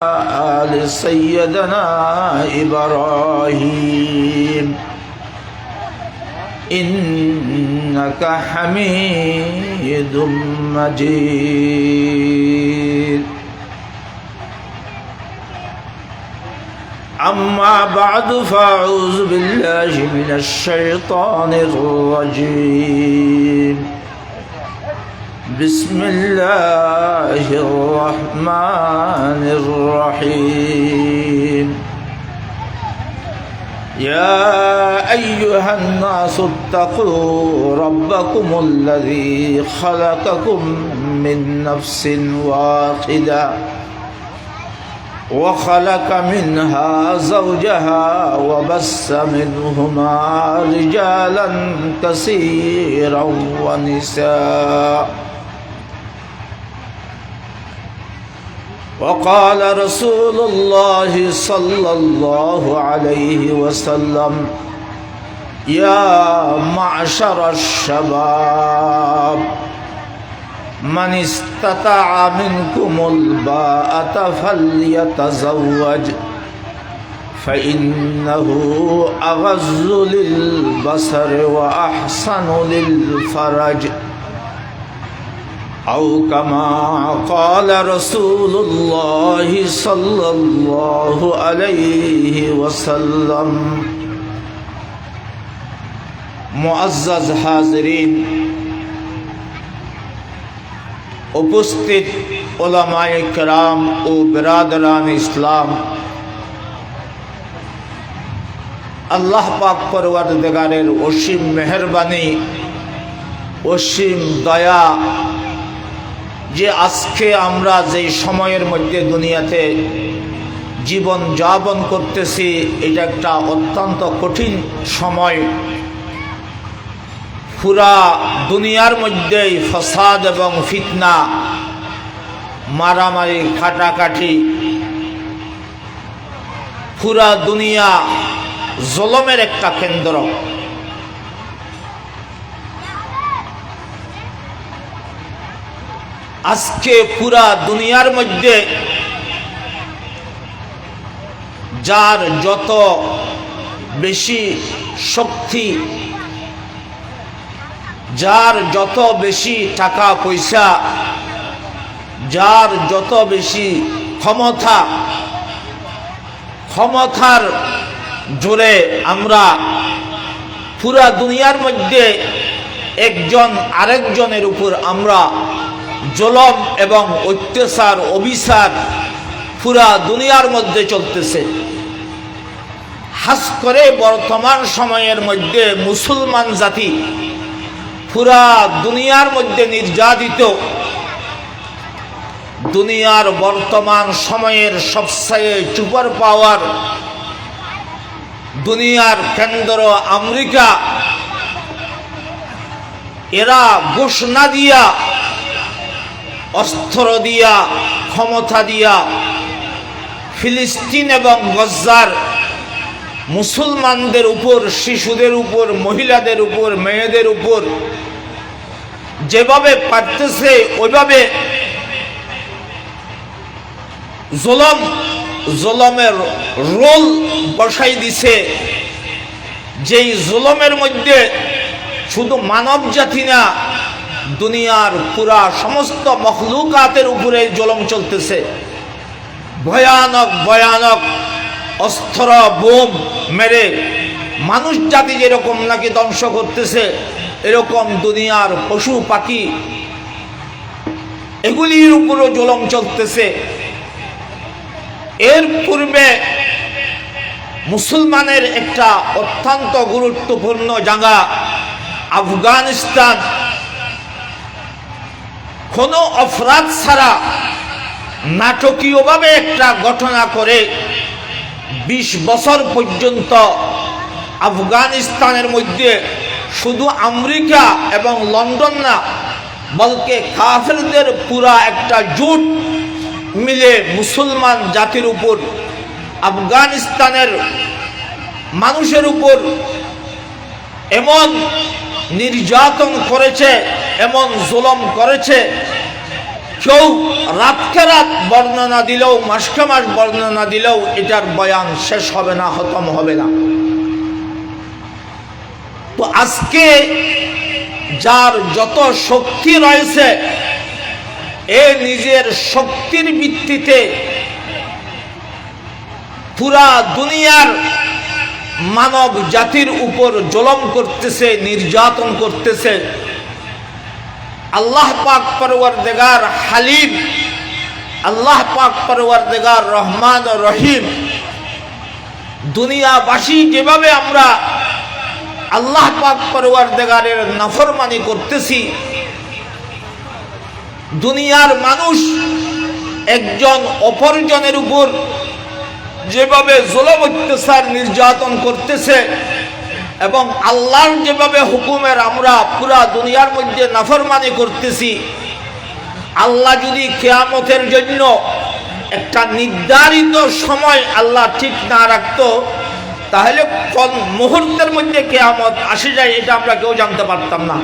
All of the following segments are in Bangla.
آل سيدنا إبراهيم إنك حميد مجيد. أما بعد فأعوذ بالله من الشيطان الرجيم. بسم الله الرحمن الرحيم. يا أيها الناس اتقوا ربكم الذي خلقكم من نفس واحدة وخلق منها زوجها وبث منهما رجالا كثيرا ونساء. وقال رسول الله صلى الله عليه وسلم: يا معشر الشباب من استطاع منكم الباءة فليتزوج فإنه أغض للبصر وأحسن للفرج، أو كما قال رسول الله صلى الله عليه وسلم. মুআজ্জাজ হাজিরিন, উপস্থিত উলামায়ে কেরাম ও বিরাদরান ইসলাম, আল্লাহ পাক পরওয়ারদিগারের অসীম মেহেরবানি, অসীম দয়া যে আজকে আমরা যে সময়ের মধ্যে দুনিয়াতে জীবন যাপন করতেছি, এটা একটা অত্যন্ত কঠিন সময়। পুরা দুনিয়ার মধ্যেই ফসাদ এবং ফিতনা, মারামারি, কাটাকাটি, পুরা দুনিয়া জুলুমের একটা কেন্দ্র। আজকে পুরা দুনিয়ার মধ্যে যার যত বেশি শক্তি, যার যত বেশি টাকা পয়সা, যার যত বেশি ক্ষমতা, ক্ষমতার জোরে আমরা পুরা দুনিয়ার মধ্যে একজন আরেকজনের উপর আমরা জুলুম এবং অত্যাচার, অবিচার পুরা দুনিয়ার মধ্যে চলতেছে। খাস করে বর্তমান সময়ের মধ্যে মুসলমান জাতি পুরা দুনিয়ার মধ্যে নির্যাতিত। দুনিয়ার বর্তমান সময়ের সবচেয়ে সুপার পাওয়ার, দুনিয়ার কেন্দ্র আমেরিকা, এরা ঘোষণা দিয়া, অস্ত্র দিয়া, ক্ষমতা দিয়া ফিলিস্তিন এবং গাজার মুসলমানদের উপর, শিশুদের উপর, মহিলাদের উপর, মেয়েদের উপর যেভাবে পারতেছে ওইভাবে জুলুমের রোল বসাই দিছে। যেই জুলুমের মধ্যে শুধু মানব জাতি না, দুনিয়ার পুরা সমস্ত মখলুকাতের উপরে জুলুম চলতেছে। ভয়ানক ভয়ানক অস্ত্র বোম মেরে মানুষ জাতি যেরকম নাকি ধ্বংস করতেছে, এরকম দুনিয়ার পশু পাখি এগুলির উপরও জুলুম চলতেছে। এর পূর্বে মুসলমানের একটা অত্যন্ত গুরুত্বপূর্ণ জায়গা আফগানিস্তান, কোনো অপরাধ ছাড়া নাটকীয়ভাবে একটা ঘটনা করে 20 বছর পর্যন্ত আফগানিস্তানের মধ্যে শুধু আমেরিকা এবং লন্ডন না, বলকে কাফেরদের পুরা একটা জোট মিলে মুসলমান জাতির উপর, আফগানিস্তানের মানুষের উপর এমন নির্যাতন করেছে, এমন জুলুম করেছে কেউ রাতকে রাত বর্ণনা দিলেও মাসকে মাস বর্ণনা দিলেও এটার বয়ান শেষ হবে না, খতম হবে না। তো আজকে যার যত শক্তি রয়েছে এ নিজের শক্তির ভিত্তিতে পুরা দুনিয়ার মানব জাতির উপর জুলুম করতেছে, নির্যাতন করতেছে। আল্লাহ পাক পরওয়ারদিগার হালিম, আল্লাহ পাক পরওয়ারদিগার রহমান ও রহিম, দুনিয়াবাসী যেভাবে আমরা আল্লাহ পাক পরওয়ারদিগারের নাফরমানি করতেছি, দুনিয়ার মানুষ একজন অপরজনের উপর যেভাবে জুলুম অত্যাচার নির্যাতন করতেছে এবং আল্লাহর যেভাবে হুকুমের আমরা পুরা দুনিয়ার মধ্যে নাফরমানি করতেছি, আল্লাহ যদি কিয়ামতের জন্য একটা নির্ধারিত সময় আল্লাহ ঠিক না রাখতো, তাহলে কোন মুহূর্তের মধ্যে কিয়ামত আসে যায় এটা আমরা কেউ জানতে পারতাম না।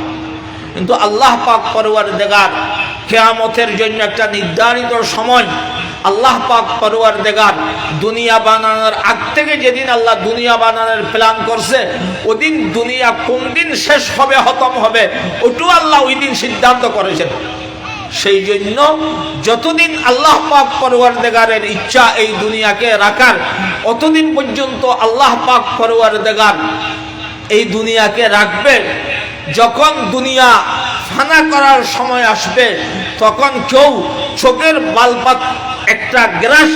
কিন্তু আল্লাহ পাক পরওয়ারদিগার কিয়ামতের জন্য একটা নির্ধারিত সময় আল্লাহ পাক পরওয়ারদিগার দুনিয়া বানানোর আগ থেকে যেদিন আল্লাহ দুনিয়া বানানোর প্ল্যান করছে, ওদিন দুনিয়া কোন দিন শেষ হবে, খতম হবে, ওটু আল্লাহ ওই দিন সিদ্ধান্ত করেছেন। সেই জন্য যতদিন আল্লাহ পাক পরওয়ারদিগারের ইচ্ছা এই দুনিয়াকে রাখার, অতদিন পর্যন্ত আল্লাহ পাক পরওয়ারদিগার এই দুনিয়াকে রাখবে। যখন দুনিয়া ফানা করার সময় আসবে, তখন কেউ চোখের বালপাত একটা গ্রাস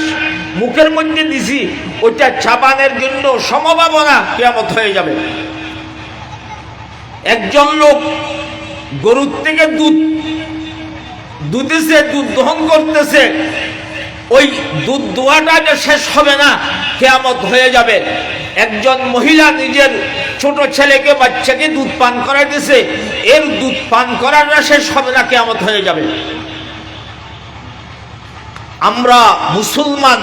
মুখের মধ্যে দিছি, ওইটা চাবানের জন্য সম্ভাবনা কিয়ামত হয়ে যাবে। একজন লোক গরুর থেকে দুধ দুধেছে, দুধ দহন করতেছে, ওই দুধ দোয়াটা যে শেষ হবে না, কিয়ামত হয়ে যাবে। একজন মহিলা নিজের ছোট ছেলেকে বাচ্চাকে দুধ পান করাইতেছে, এর দুধ পান করাটা শেষ হবে না, কিয়ামত হয়ে যাবে। আমরা মুসলমান,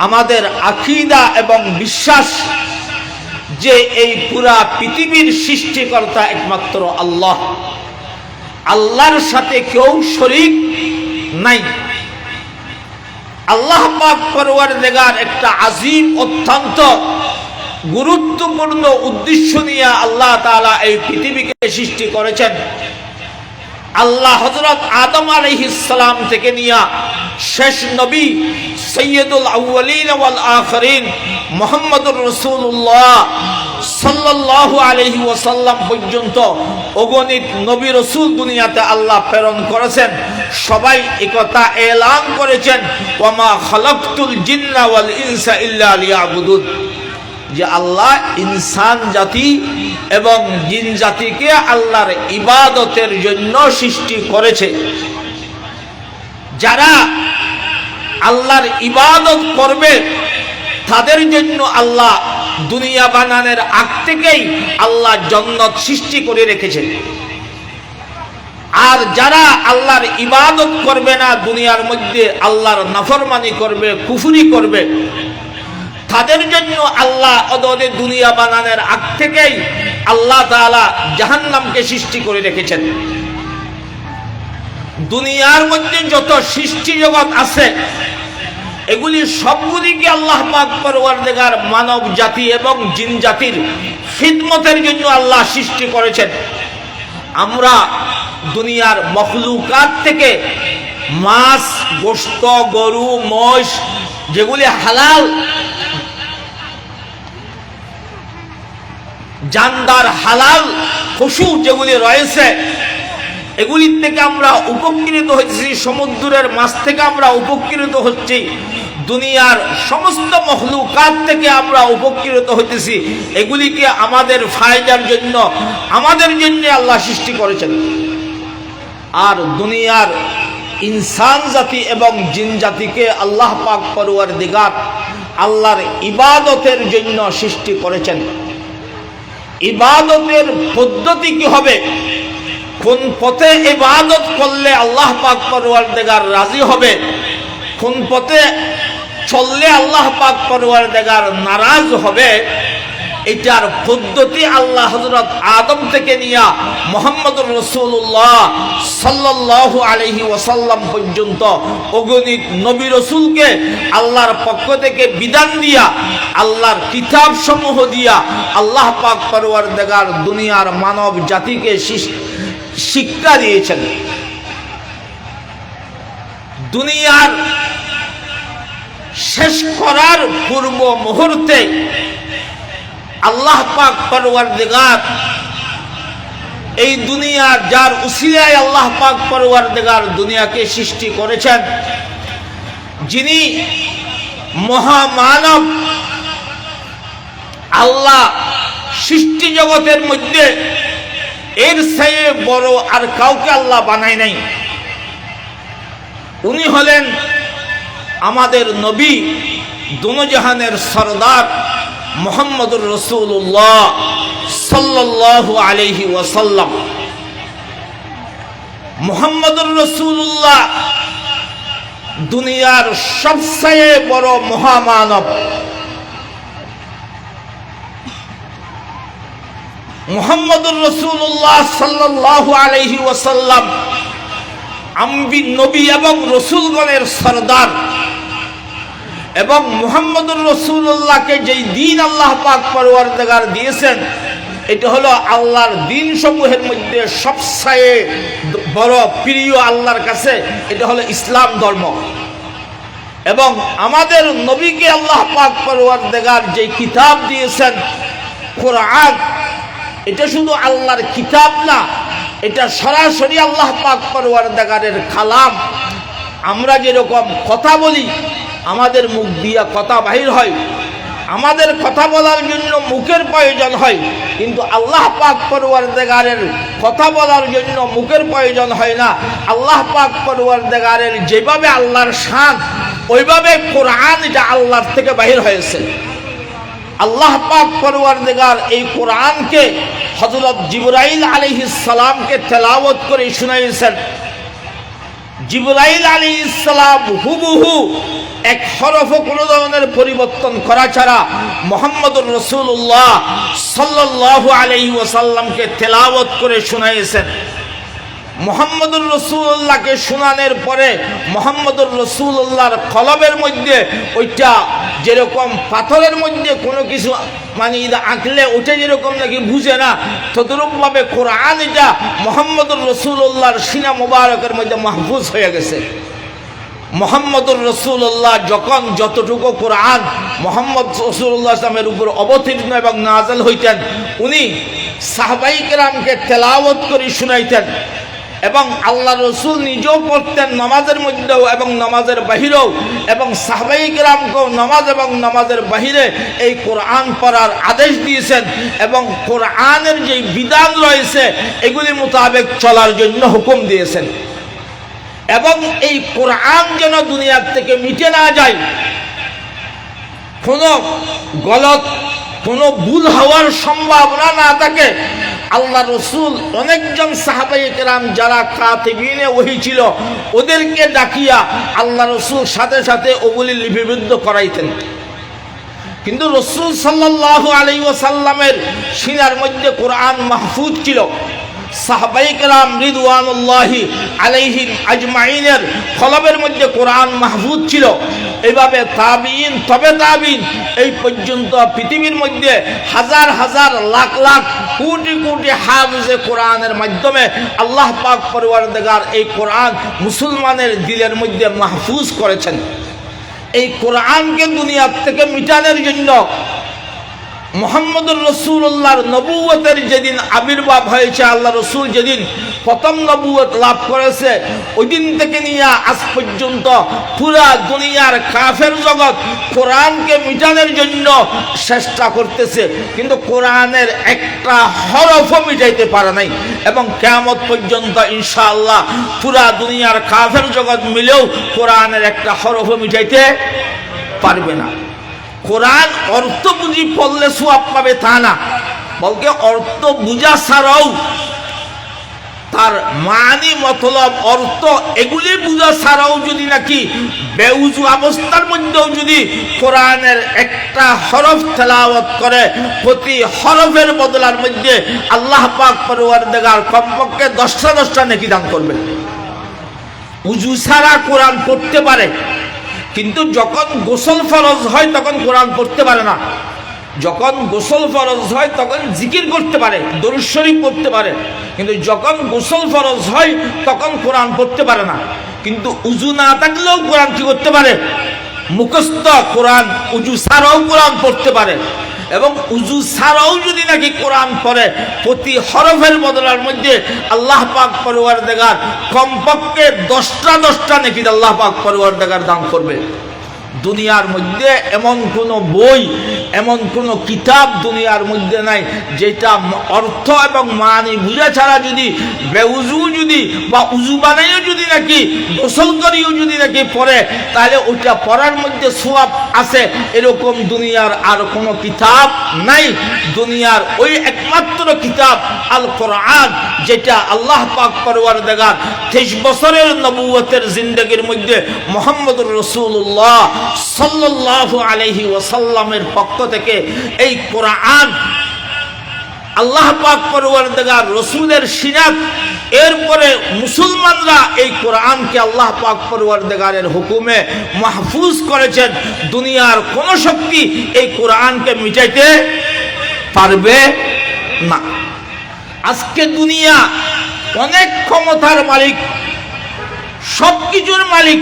আমাদের আকীদা এবং বিশ্বাস যে এই পুরা পৃথিবীর সৃষ্টিকর্তা একমাত্র আল্লাহ, আল্লাহর সাথে কেউ শরীক নাই। আল্লাহ পাক পরওয়ারদিগার একটা আজিম, অত্যন্ত গুরুত্বপূর্ণ উদ্দেশ্য নিয়ে আল্লাহ তাআলা এই পৃথিবীকে সৃষ্টি করেছেন। আল্লাহ হযরত আদম আলাইহিস সালাম থেকে নিয়ে শেষ নবী সৈয়দুল আউয়ালিন ওয়াল আখিরিন মুহাম্মদুর রাসূলুল্লাহ সাল্লাল্লাহু আলাইহি ওয়াসাল্লাম পর্যন্ত অগণিত নবী রাসূল দুনিয়াতে আল্লাহ প্রেরণ করেছেন। সবাই একথা এলান করেছেন, ওয়ামা খালাকতুল জিন্না ওয়াল ইনসা ইল্লা লিয়াবুদুন, যে আল্লাহ ইনসান জাতি এবং জিন জাতিকে আল্লাহর ইবাদতের জন্য সৃষ্টি করেছে। যারা আল্লাহর ইবাদত করবে তাদের জন্য আল্লাহ দুনিয়া বানানোর আগ থেকেই আল্লাহ জান্নাত সৃষ্টি করে রেখেছেন। আর যারা আল্লাহর ইবাদত করবে না, দুনিয়ার মধ্যে আল্লাহর নাফরমানি করবে, কুফরি করবে, তাদের জন্য আল্লাহ ওদের দুনিয়া বানানোর আগ থেকেই আল্লাহ তাআলা জাহান্নামকে সৃষ্টি করে রেখেছেন। দুনিয়ার মধ্যে যত সৃষ্টি জগৎ আছে, এগুলি সবগুলিকে আল্লাহ পাক পরওয়ারদিগার মানব জাতি এবং জিন জাতির খিদমতের জন্য আল্লাহ সৃষ্টি করেছেন। আমরা দুনিয়ার মখলুকাত থেকে মাছ, গোশত, গরু, মহিষ, যেগুলি হালাল, জানদার হালাল পশু যেগুলি রয়েছে, এগুলির থেকে আমরা উপকৃত হচ্ছি। সমুদ্রের মাছ থেকে আমরা উপকৃত হচ্ছি, দুনিয়ার সমস্ত মখলুকাত থেকে আমরা উপকৃত হইতেছি। এগুলিকে আমাদের ফায়দার জন্য, আমাদের জন্য আল্লাহ সৃষ্টি করেছেন। আর দুনিয়ার ইনসান জাতি এবং জিন জাতিকে আল্লাহ পাক পরওয়ারদিগার আল্লাহর ইবাদতের জন্য সৃষ্টি করেছেন। ইবাদতের পদ্ধতি কি হবে, কোন পথে ইবাদত করলে আল্লাহ পাক পরওয়ারদিগার রাজি হবে, কোন পথে চললে আল্লাহ পাক পরওয়ারদিগার নারাজ হবে, এটার পদ্ধতি আল্লাহ হযরত আদম থেকে নিয়া মুহাম্মদুর রাসূলুল্লাহ সাল্লাল্লাহু আলাইহি ওয়াসাল্লাম পর্যন্ত অগণিত নবী রাসূলকে আল্লাহর পক্ষ থেকে বিধান দিয়া, আল্লাহর কিতাব সমূহ দিয়া আল্লাহ পাক পরওয়ারদিগার দুনিয়ার মানব জাতিকে শিক্ষা দিয়েছেন। দুনিয়ার শেষ করার পূর্ব মুহূর্তে আল্লাহ পাক পরওয়ারদিগার এই দুনিয়ার যার উসিলায় আল্লাহ পাক পরওয়ারদিগার দুনিয়াকে সৃষ্টি করেছেন, যিনি মহামানব, আল্লাহ সৃষ্টি জগতের মধ্যে এর চেয়ে বড় আর কাউকে আল্লাহ বানায় নাই। উনি হলেন আমাদের নবী, দুনিয়ার সরদার মুহাম্মদুর রাসূলুল্লাহ সাল্লাল্লাহু আলাইহি ওয়াসাল্লাম। মুহাম্মদুর রাসূলুল্লাহ দুনিয়ার সবচেয়ে বড় মহামানব। মুহাম্মদুর রাসূলুল্লাহ সাল্লাল্লাহু আলাইহি ওয়াসাল্লাম নবী এবং রাসূলগণের সরদার, এবং মুহাম্মদুর রাসূলুল্লাহকে যেই দিন আল্লাহ পাক পরওয়ারদিগার দিয়েছেন, এটা হলো আল্লাহর দিন সমূহের মধ্যে সবচেয়ে বড় প্রিয় আল্লাহর কাছে, এটা হলো ইসলাম ধর্ম। এবং আমাদের নবীকে আল্লাহ পাক পরওয়ারদিগার যে কিতাব দিয়েছেন কোরআন, এটা শুধু আল্লাহর কিতাব না, এটা সরাসরি আল্লাহ পাক পরওয়ারদিগারের কালাম। আমরা যেরকম কথা বলি, আমাদের মুখ দিয়া কথা বাহির হয়, আমাদের কথা বলার জন্য মুখের প্রয়োজন হয়, কিন্তু আল্লাহ পাক পরওয়ারদিগারের কথা বলার জন্য মুখের প্রয়োজন হয় না। আল্লাহ পাক পরওয়ারদিগারের যেভাবে আল্লাহর শান, ওইভাবে কোরআন এটা আল্লাহর থেকে বাহির হয়েছে। আল্লাহ পাক পরওয়ারদিগার এই কোরআনকে হযরত জিবরাইল আলাইহিস সালামকে তেলাওয়াত করে শুনাইয়েছেন। জিবরাইল আলাইহিস সালাম হুবহু এক হরফও কোনো ধরনের পরিবর্তন করা ছাড়া মুহাম্মদুর রাসূলুল্লাহ সাল্লাল্লাহু আলাইহি ওয়াসাল্লামকে তেলাওয়াত করে শুনাইয়েছেন। মুহাম্মদুর রাসূলুল্লাহকে শোনানোর পরে মুহাম্মদুর রাসূলুল্লাহর কলবের মধ্যে ওইটা যেরকম পাথরের মধ্যে কোনো কিছু মানে আঁকলে ওটা যেরকম নাকি বুঝে না, তদরূপভাবে কোরআন এটা মুহাম্মদুর রাসূলুল্লাহর সিনা মুবারকের মধ্যে মাহফুজ হয়ে গেছে। মুহাম্মদুর রাসূলুল্লাহ যখন যতটুকু কোরআন মুহাম্মদ রাসূলুল্লাহ সাল্লামের উপর অবতীর্ণ এবং নাযিল হইতেন, উনি সাহাবায়ে কেরামকে তেলাওয়াত করে শুনাইতেন, এবং আল্লাহ রসুল নিজেও পড়তেন নামাজের মধ্যেও এবং নামাজের বাহিরেও, এবং সাহাবায়ে কেরামকেও নামাজ এবং নামাজের বাহিরে এই কোরআন পড়ার আদেশ দিয়েছেন, এবং কোরআনের যে বিধান রয়েছে এগুলি মোতাবেক চলার জন্য হুকুম দিয়েছেন। এবং এই কোরআন যেন দুনিয়ার থেকে মিটে না যায়, কোনো গলত কোনো ভুল হওয়ার সম্ভাবনা না থাকে, আল্লাহ রসুল অনেকজন সাহাবায়ে কেরাম যারা কাতিবিনে ওহী ছিল ওদেরকে ডাকিয়া আল্লাহ রসুল সাথে সাথে ওগুলি লিপিবদ্ধ করাইতেন। কিন্তু রসুল সাল্লাল্লাহু আলাইহি ওয়াসাল্লামের সিনার মধ্যে কোরআন মাহফুজ ছিল। সাহাবায়ে কেরাম রিদওয়ানুল্লাহি আলাইহিম আজমাইনের কলবের মধ্যে কোরআন মাহফুজ ছিল। এইভাবে তাবিঈন, তবে তাবিঈন, এই পর্যন্ত পৃথিবীর মধ্যে হাজার হাজার লাখ লাখ কোটি কোটি হাফেজে কোরআনের মাধ্যমে আল্লাহ পাক পরওয়ারদিগার এই কোরআন মুসলমানের দিলের মধ্যে মাহফুজ করেছেন। এই কোরআনকে দুনিয়া থেকে মিটানোর জন্য মুহাম্মদুর রাসূলুল্লাহর নবুয়তের যেদিন আবির্ভাব হয়েছে, আল্লাহ রসুল যেদিন প্রথম নবুয়ত লাভ করেছে, ওই দিন থেকে নিয়ে আজ পর্যন্ত পুরা দুনিয়ার কাফের জগৎ কোরআনকে মিটানোর জন্য চেষ্টা করতেছে, কিন্তু কোরআনের একটা হরফও মিটাইতে পারে নাই। এবং কিয়ামত পর্যন্ত ইনশাআল্লাহ পুরা দুনিয়ার কাফের জগৎ মিলেও কোরআনের একটা হরফও মিটাইতে পারবে না। কোরআন অর্থ বুঝি পড়লে সওয়াব পাবে তা না, বলকে অর্থ বুঝা ছাড়াও তার মানি মতলব অর্থ এগুলি বুঝা ছাড়াও যদি নাকি বেউজু অবস্থার মধ্যেও যদি কোরআনের একটা হরফ তেলাওয়াত করে, প্রতি হরফের বদলার মধ্যে আল্লাহ পাক পরওয়ারদিগার কমপক্ষে 10টা নেকি দান করবে। উজু ছাড়া কোরআন পড়তে পারে, কিন্তু যখন গোসল ফরজ হয় তখন কোরআন পড়তে পারে না। যখন গোসল ফরজ হয় তখন জিকির করতে পারে, দরুদ শরীফ পড়তে পারে, কিন্তু যখন গোসল ফরজ হয় তখন কোরআন পড়তে পারে না। কিন্তু উজু না থাকলেও কোরআন কি করতে পারে? মুখস্থ কোরআন উজু ছাড়াও কোরআন পড়তে পারে। এবং উজু ছাড়াও যদি নাকি কোরআন পড়ে, প্রতি হরফের বদলার মধ্যে আল্লাহ পাক পরওয়ারদিগার কমপক্ষে 10টা নেকি আল্লাহ পাক পরওয়ারদিগার দান করবে। দুনিয়ার মধ্যে এমন কোনো বই, এমন কোনো কিতাব দুনিয়ার মধ্যে নাই যেটা অর্থ এবং মানি বুঝা ছাড়া যদি বেউজু যদি বা উজু বানাইও যদি নাকি গোসল করিও যদি নাকি পড়ে, তাহলে ওইটা পড়ার মধ্যে সওয়াব আছে, এরকম দুনিয়ার আর কোনো কিতাব নাই। দুনিয়ার ওই একমাত্র কিতাব আল কোরআন, যেটা আল্লাহ পাক পরওয়ারদিগার 23 বছরের নবুয়তের জিন্দেগির মধ্যে মুহাম্মদুর রাসূলুল্লাহ সাল্লাল্লাহু আলাইহি ওয়াসাল্লামের পক্ষ থেকে এই কোরআন আল্লাহ পাক পরওয়ারদিগার রাসূলের সিরাত, এরপরে মুসলমানরা এই কোরআনকে আল্লাহ পাক পরওয়ারদিগারের হুকুমে মাহফুজ করেছেন। দুনিয়ার কোন শক্তি এই কোরআনকে মিটাইতে পারবে না। আজকে দুনিয়া অনেক ক্ষমতার মালিক, সবকিছুর মালিক,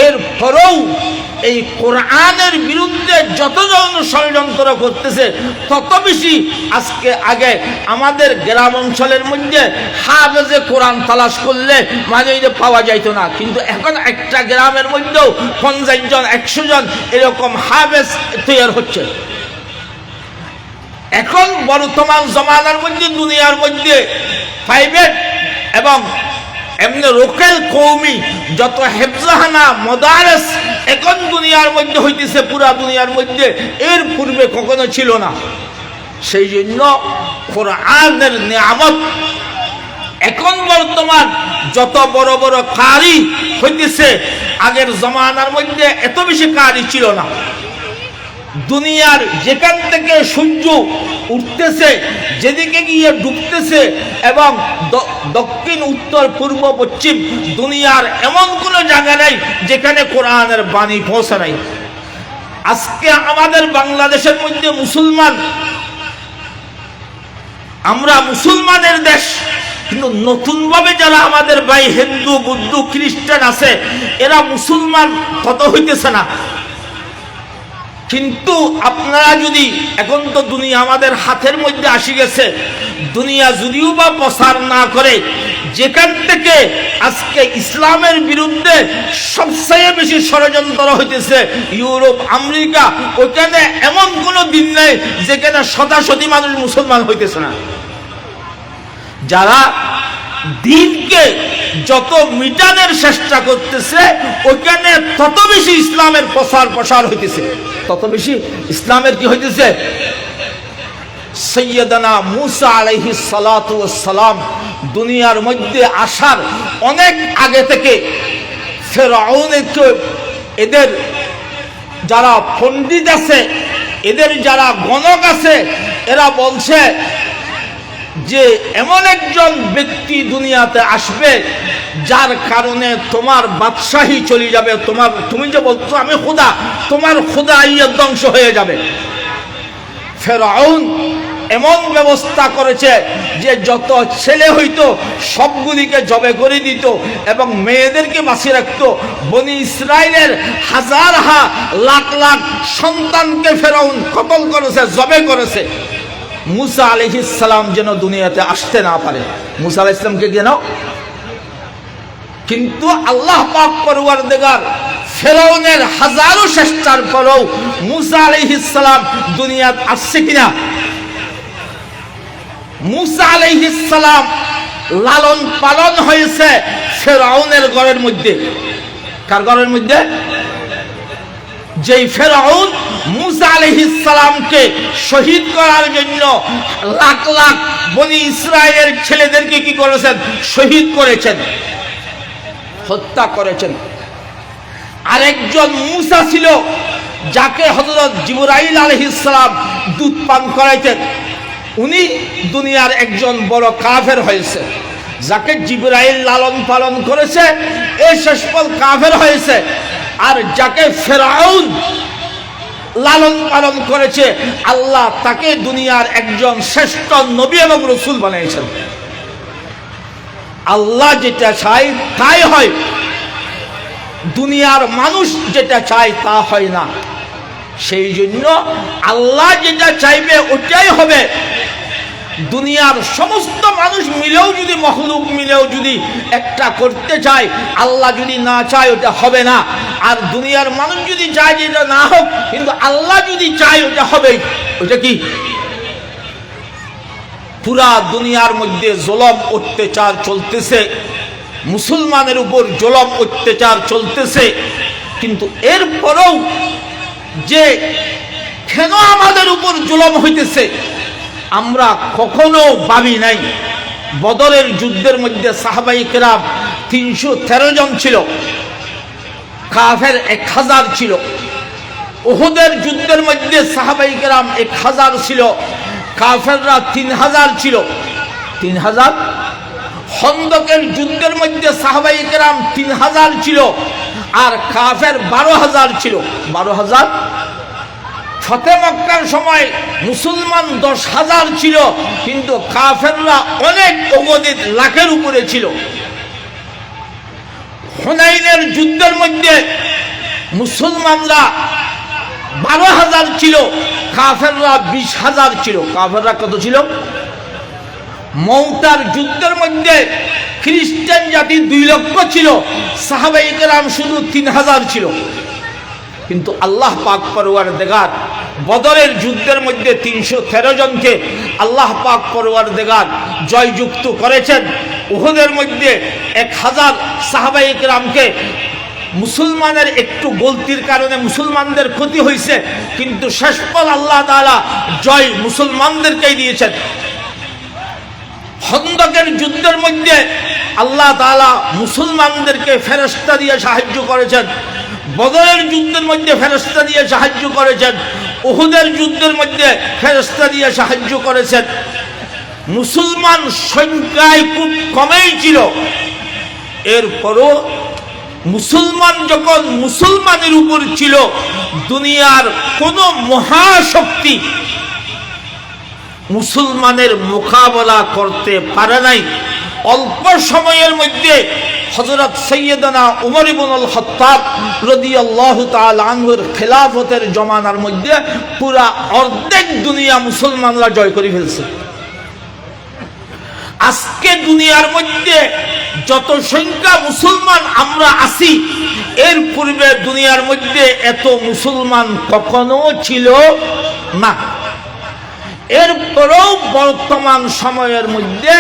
এর পরেও এই কোরআনের বিরুদ্ধে যত জন ষড়যন্ত্র করতেছে তত বেশি আজকে আগে আমাদের গ্রাম অঞ্চলের মধ্যে হাফেজে কোরআন তালাশ করলে মানে পাওয়া যাইতো না, কিন্তু এখন একটা গ্রামের মধ্যেও 50 জন 100 জন এরকম হাফেজ তৈরি হচ্ছে। এখন বর্তমান জমানার মধ্যে দুনিয়ার মধ্যে প্রাইভেট এবং এমনি লোকাল কওমি যত হেফজাহানা মাদারিস এখন দুনিয়ার মধ্যে হইতেছে, পুরা দুনিয়ার মধ্যে এর পূর্বে কখনো ছিল না। সেই জন্য কোরআনের নিয়ামত এখন বর্তমান যত বড় বড় কারি হইতেছে, আগের জমানার মধ্যে এত বেশি কারি ছিল না। দুনিয়ার যেখান থেকে সূর্য উঠতেছে, যেদিকে গিয়ে ডুবতেছে, এবং দক্ষিণ উত্তর পূর্ব পশ্চিম দুনিয়ার এমন কোনো জায়গা নাই যেখানে কোরআনের বাণী পৌঁছে নাই। আজকে আমাদের বাংলাদেশের মধ্যে মুসলমান, আমরা মুসলমানের দেশ, কিন্তু নতুনভাবে যারা আমাদের ভাই হিন্দু বৌদ্ধ খ্রিস্টান আছে, এরা মুসলমান তত হইতেছে না। কিন্তু আপনারা যদি, এখন তো দুনিয়া আমাদের হাতের মধ্যে আসি গেছে, দুনিয়া যদিও বা প্রচার না করে, যেখান থেকে আজকে ইসলামের বিরুদ্ধে সবচেয়ে বেশি ষড়যন্ত্র হইতেছে ইউরোপ আমেরিকা, ওইখানে এমন কোনো দিন নেই যেখানে শতাশতি মানুষ মুসলমান হইতেছে না। যারা দিনকে যত মিটানের চেষ্টা করতেছে, ওইখানে তত বেশি ইসলামের প্রসার হইতেছে, তত বেশি ইসলামের কি হইতেছে। সৈয়দনা মুসা আলাইহিস সালাতু ওয়াস সালাম দুনিয়ার মধ্যে আসার অনেক আগে থেকে ফেরাউনকে, এদের যারা পণ্ডিত আছে, এদের যারা গণক আছে, এরা বলছে যে এমন একজন ব্যক্তি দুনিয়াতে আসবে যার কারণে তোমার বাদশাহী চলে যাবে, তুমি যে বলছো আমি খোদা, তোমার খোদা ইয়ে ধ্বংস হয়ে যাবে। ফেরাউন এমন ব্যবস্থা করেছে যে যত ছেলে হইতো সবগুলিকে জবে করে দিত এবং মেয়েদেরকে বাঁচিয়ে রাখতো। বনি ইসরাইলের হাজার লাখ লাখ সন্তানকে ফেরাউন কতল করেছে, জবে করেছে, মুসা আলাইহিস সালাম যেন দুনিয়াতে আসতে না পারে। মুসা আলাইহিস সালামকে কেন? কিন্তু আল্লাহ পাক পরওয়ারদিগার ফেরাউনের হাজারো চেষ্টার পরেও মুসা আলাইহিস সালাম দুনিয়াতে আসছে কিনা? মুসা আলাইহিস সালাম লালন পালন হয়েছে ফেরাউনের ঘরের মধ্যে। কার ঘরের মধ্যে? যেই ফেরাউন মুসা আলাইহিস সালামকে শহীদ করার জন্য লাখ লাখ বনি ইসরায়েলের ছেলেদেরকে কি করেছেন? শহীদ করেছেন, হত্যা করেছেন। আরেকজন মুসা ছিল যাকে হযরত জিবরাইল আলাইহিস সালাম দুধ পান করাইতেন। উনি দুনিয়ার একজন বড় কাফের হয়েছে। যাকে জিবরাইল লালন পালন করেছে এই শেষপল কাফের হয়েছে। আর যাকে ফেরাউন লালন পালন করেছে আল্লাহ তাকে দুনিয়ার একজন শ্রেষ্ঠ নবী এবং রাসূল বানিয়েছেন। আল্লাহ যেটা চায় তাই হয়, দুনিয়ার মানুষ যেটা চায় তা হয় না। সেই জন্য আল্লাহ যেটা চাইবে ওটাই হবে। দুনিয়ার সমস্ত মানুষ মিলেও যদি, মখলুক মিলেও যদি একটা করতে চায়, আল্লাহ যদি না চায় ওটা হবে না। আর দুনিয়ার মানুষ যদি চায় যে এটা না হোক, কিন্তু আল্লাহ যদি চায় ওটা হবে। ওটা কি? পুরা দুনিয়ার মধ্যে জুলুম অত্যাচার চলতেছে, মুসলমানের উপর জুলুম অত্যাচার চলতেছে। কিন্তু এরপরেও যে কেন আমাদের উপর জুলুম হইতেছে আমরা কখনো ভাবি নাই। বদরের যুদ্ধের মধ্যে সাহাবায়ে কেরাম 313 জন ছিল, কাফের 1000 ছিল। উহুদের যুদ্ধের মধ্যে সাহাবায়ে কেরাম 1000 ছিল, কাফেররা 3000 ছিল। 3000। খন্দকের যুদ্ধের মধ্যে সাহাবায়ে কেরাম 3000 ছিল আর কাফের 12000 ছিল। 12000। ফতে মক্কার সময় মুসলমান 10,000 ছিল, কিন্তু কাফেররা অনেক অগণিত লাখের উপরে ছিল। হুনাইনের যুদ্ধের মধ্যে মুসলমানরা 12,000 ছিল, কাফেররা 20,000 ছিল। কাফেররা কত ছিল? মৌতার যুদ্ধের মধ্যে খ্রিস্টান জাতি 2 লক্ষ ছিল, সাহাবায়ে কেরাম শুধু 3000 ছিল। কিন্তু আল্লাহ পাক পরওয়ারদিগার বদরের যুদ্ধের মধ্যে 313 জনকে আল্লাহ পাক পরওয়ারদিগার জয়যুক্ত করেছেন। উহুদের মধ্যে 1000 সাহাবায়ে কেরামকে মুসলমানের একটু গলতির কারণে মুসলমানদের ক্ষতি হয়েছে, কিন্তু শেষপল আল্লাহ তাআলা জয় মুসলমানদেরকেই দিয়েছেন। খন্দকের যুদ্ধের মধ্যে আল্লাহ তাআলা মুসলমানদেরকে ফেরেশতা দিয়ে সাহায্য করেছেন। বদরের যুদ্ধের মধ্যে ফেরেশতা দিয়ে সাহায্য করেছেন। উহুদের যুদ্ধের মধ্যে ফেরেশতা দিয়ে সাহায্য করেছেন। মুসলমান সংখ্যায় খুব কমই ছিল। এরপরও মুসলমান যখন মুসলমানের উপর ছিল, দুনিয়ার কোন মহাশক্তি মুসলমানের মোকাবেলা করতে পারে নাই। অল্প সময়ের মধ্যে হযরত সৈয়দনা উমর ইবনুল খাত্তাব রাদিয়াল্লাহু তাআলা আনহুর খেলাফতের জমানার মধ্যে পুরা অর্ধেক দুনিয়া মুসলমানরা জয় করে ফেলছে। আজকে দুনিয়ার মধ্যে যত সংখ্যা মুসলমান আমরা আছি, এর পূর্বে দুনিয়ার মধ্যে এত মুসলমান কখনো ছিল না। এরপরেও বর্তমান সময়ের মধ্যে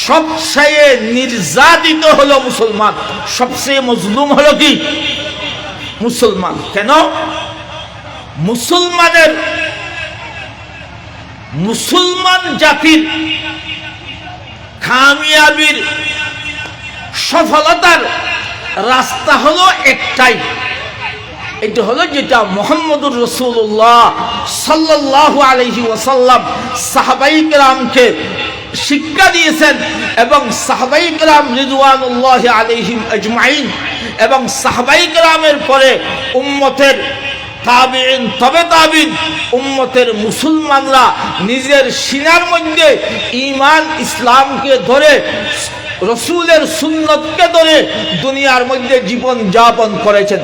সবচেয়ে নির্যাতিত হলো মুসলমান, সবচেয়ে মজলুম হলো কি? মুসলমান। কেন? মুসলমান জাতির কামিয়াবির সফলতার রাস্তা হলো একটাই, এটা হলো যেটা মুহাম্মদুর রাসূলুল্লাহ সাল্লাল্লাহু আলাইহি ওয়াসাল্লাম সাহাবায়ে কেরামকে শিক্ষা দিয়েছেন, এবং সাহাবায়ে কেরাম রিদওয়ানুল্লাহি আলাইহিম আজমাইন এবং সাহাবায়ে কেরামের পরে উম্মতের তাবিঈন, তবে তাবিঈন, উম্মতের মুসলমানরা নিজের সিনার মধ্যে ঈমান ইসলামকে ধরে, রাসূলের সুন্নতকে ধরে দুনিয়ার মধ্যে জীবন যাপন করেছেন।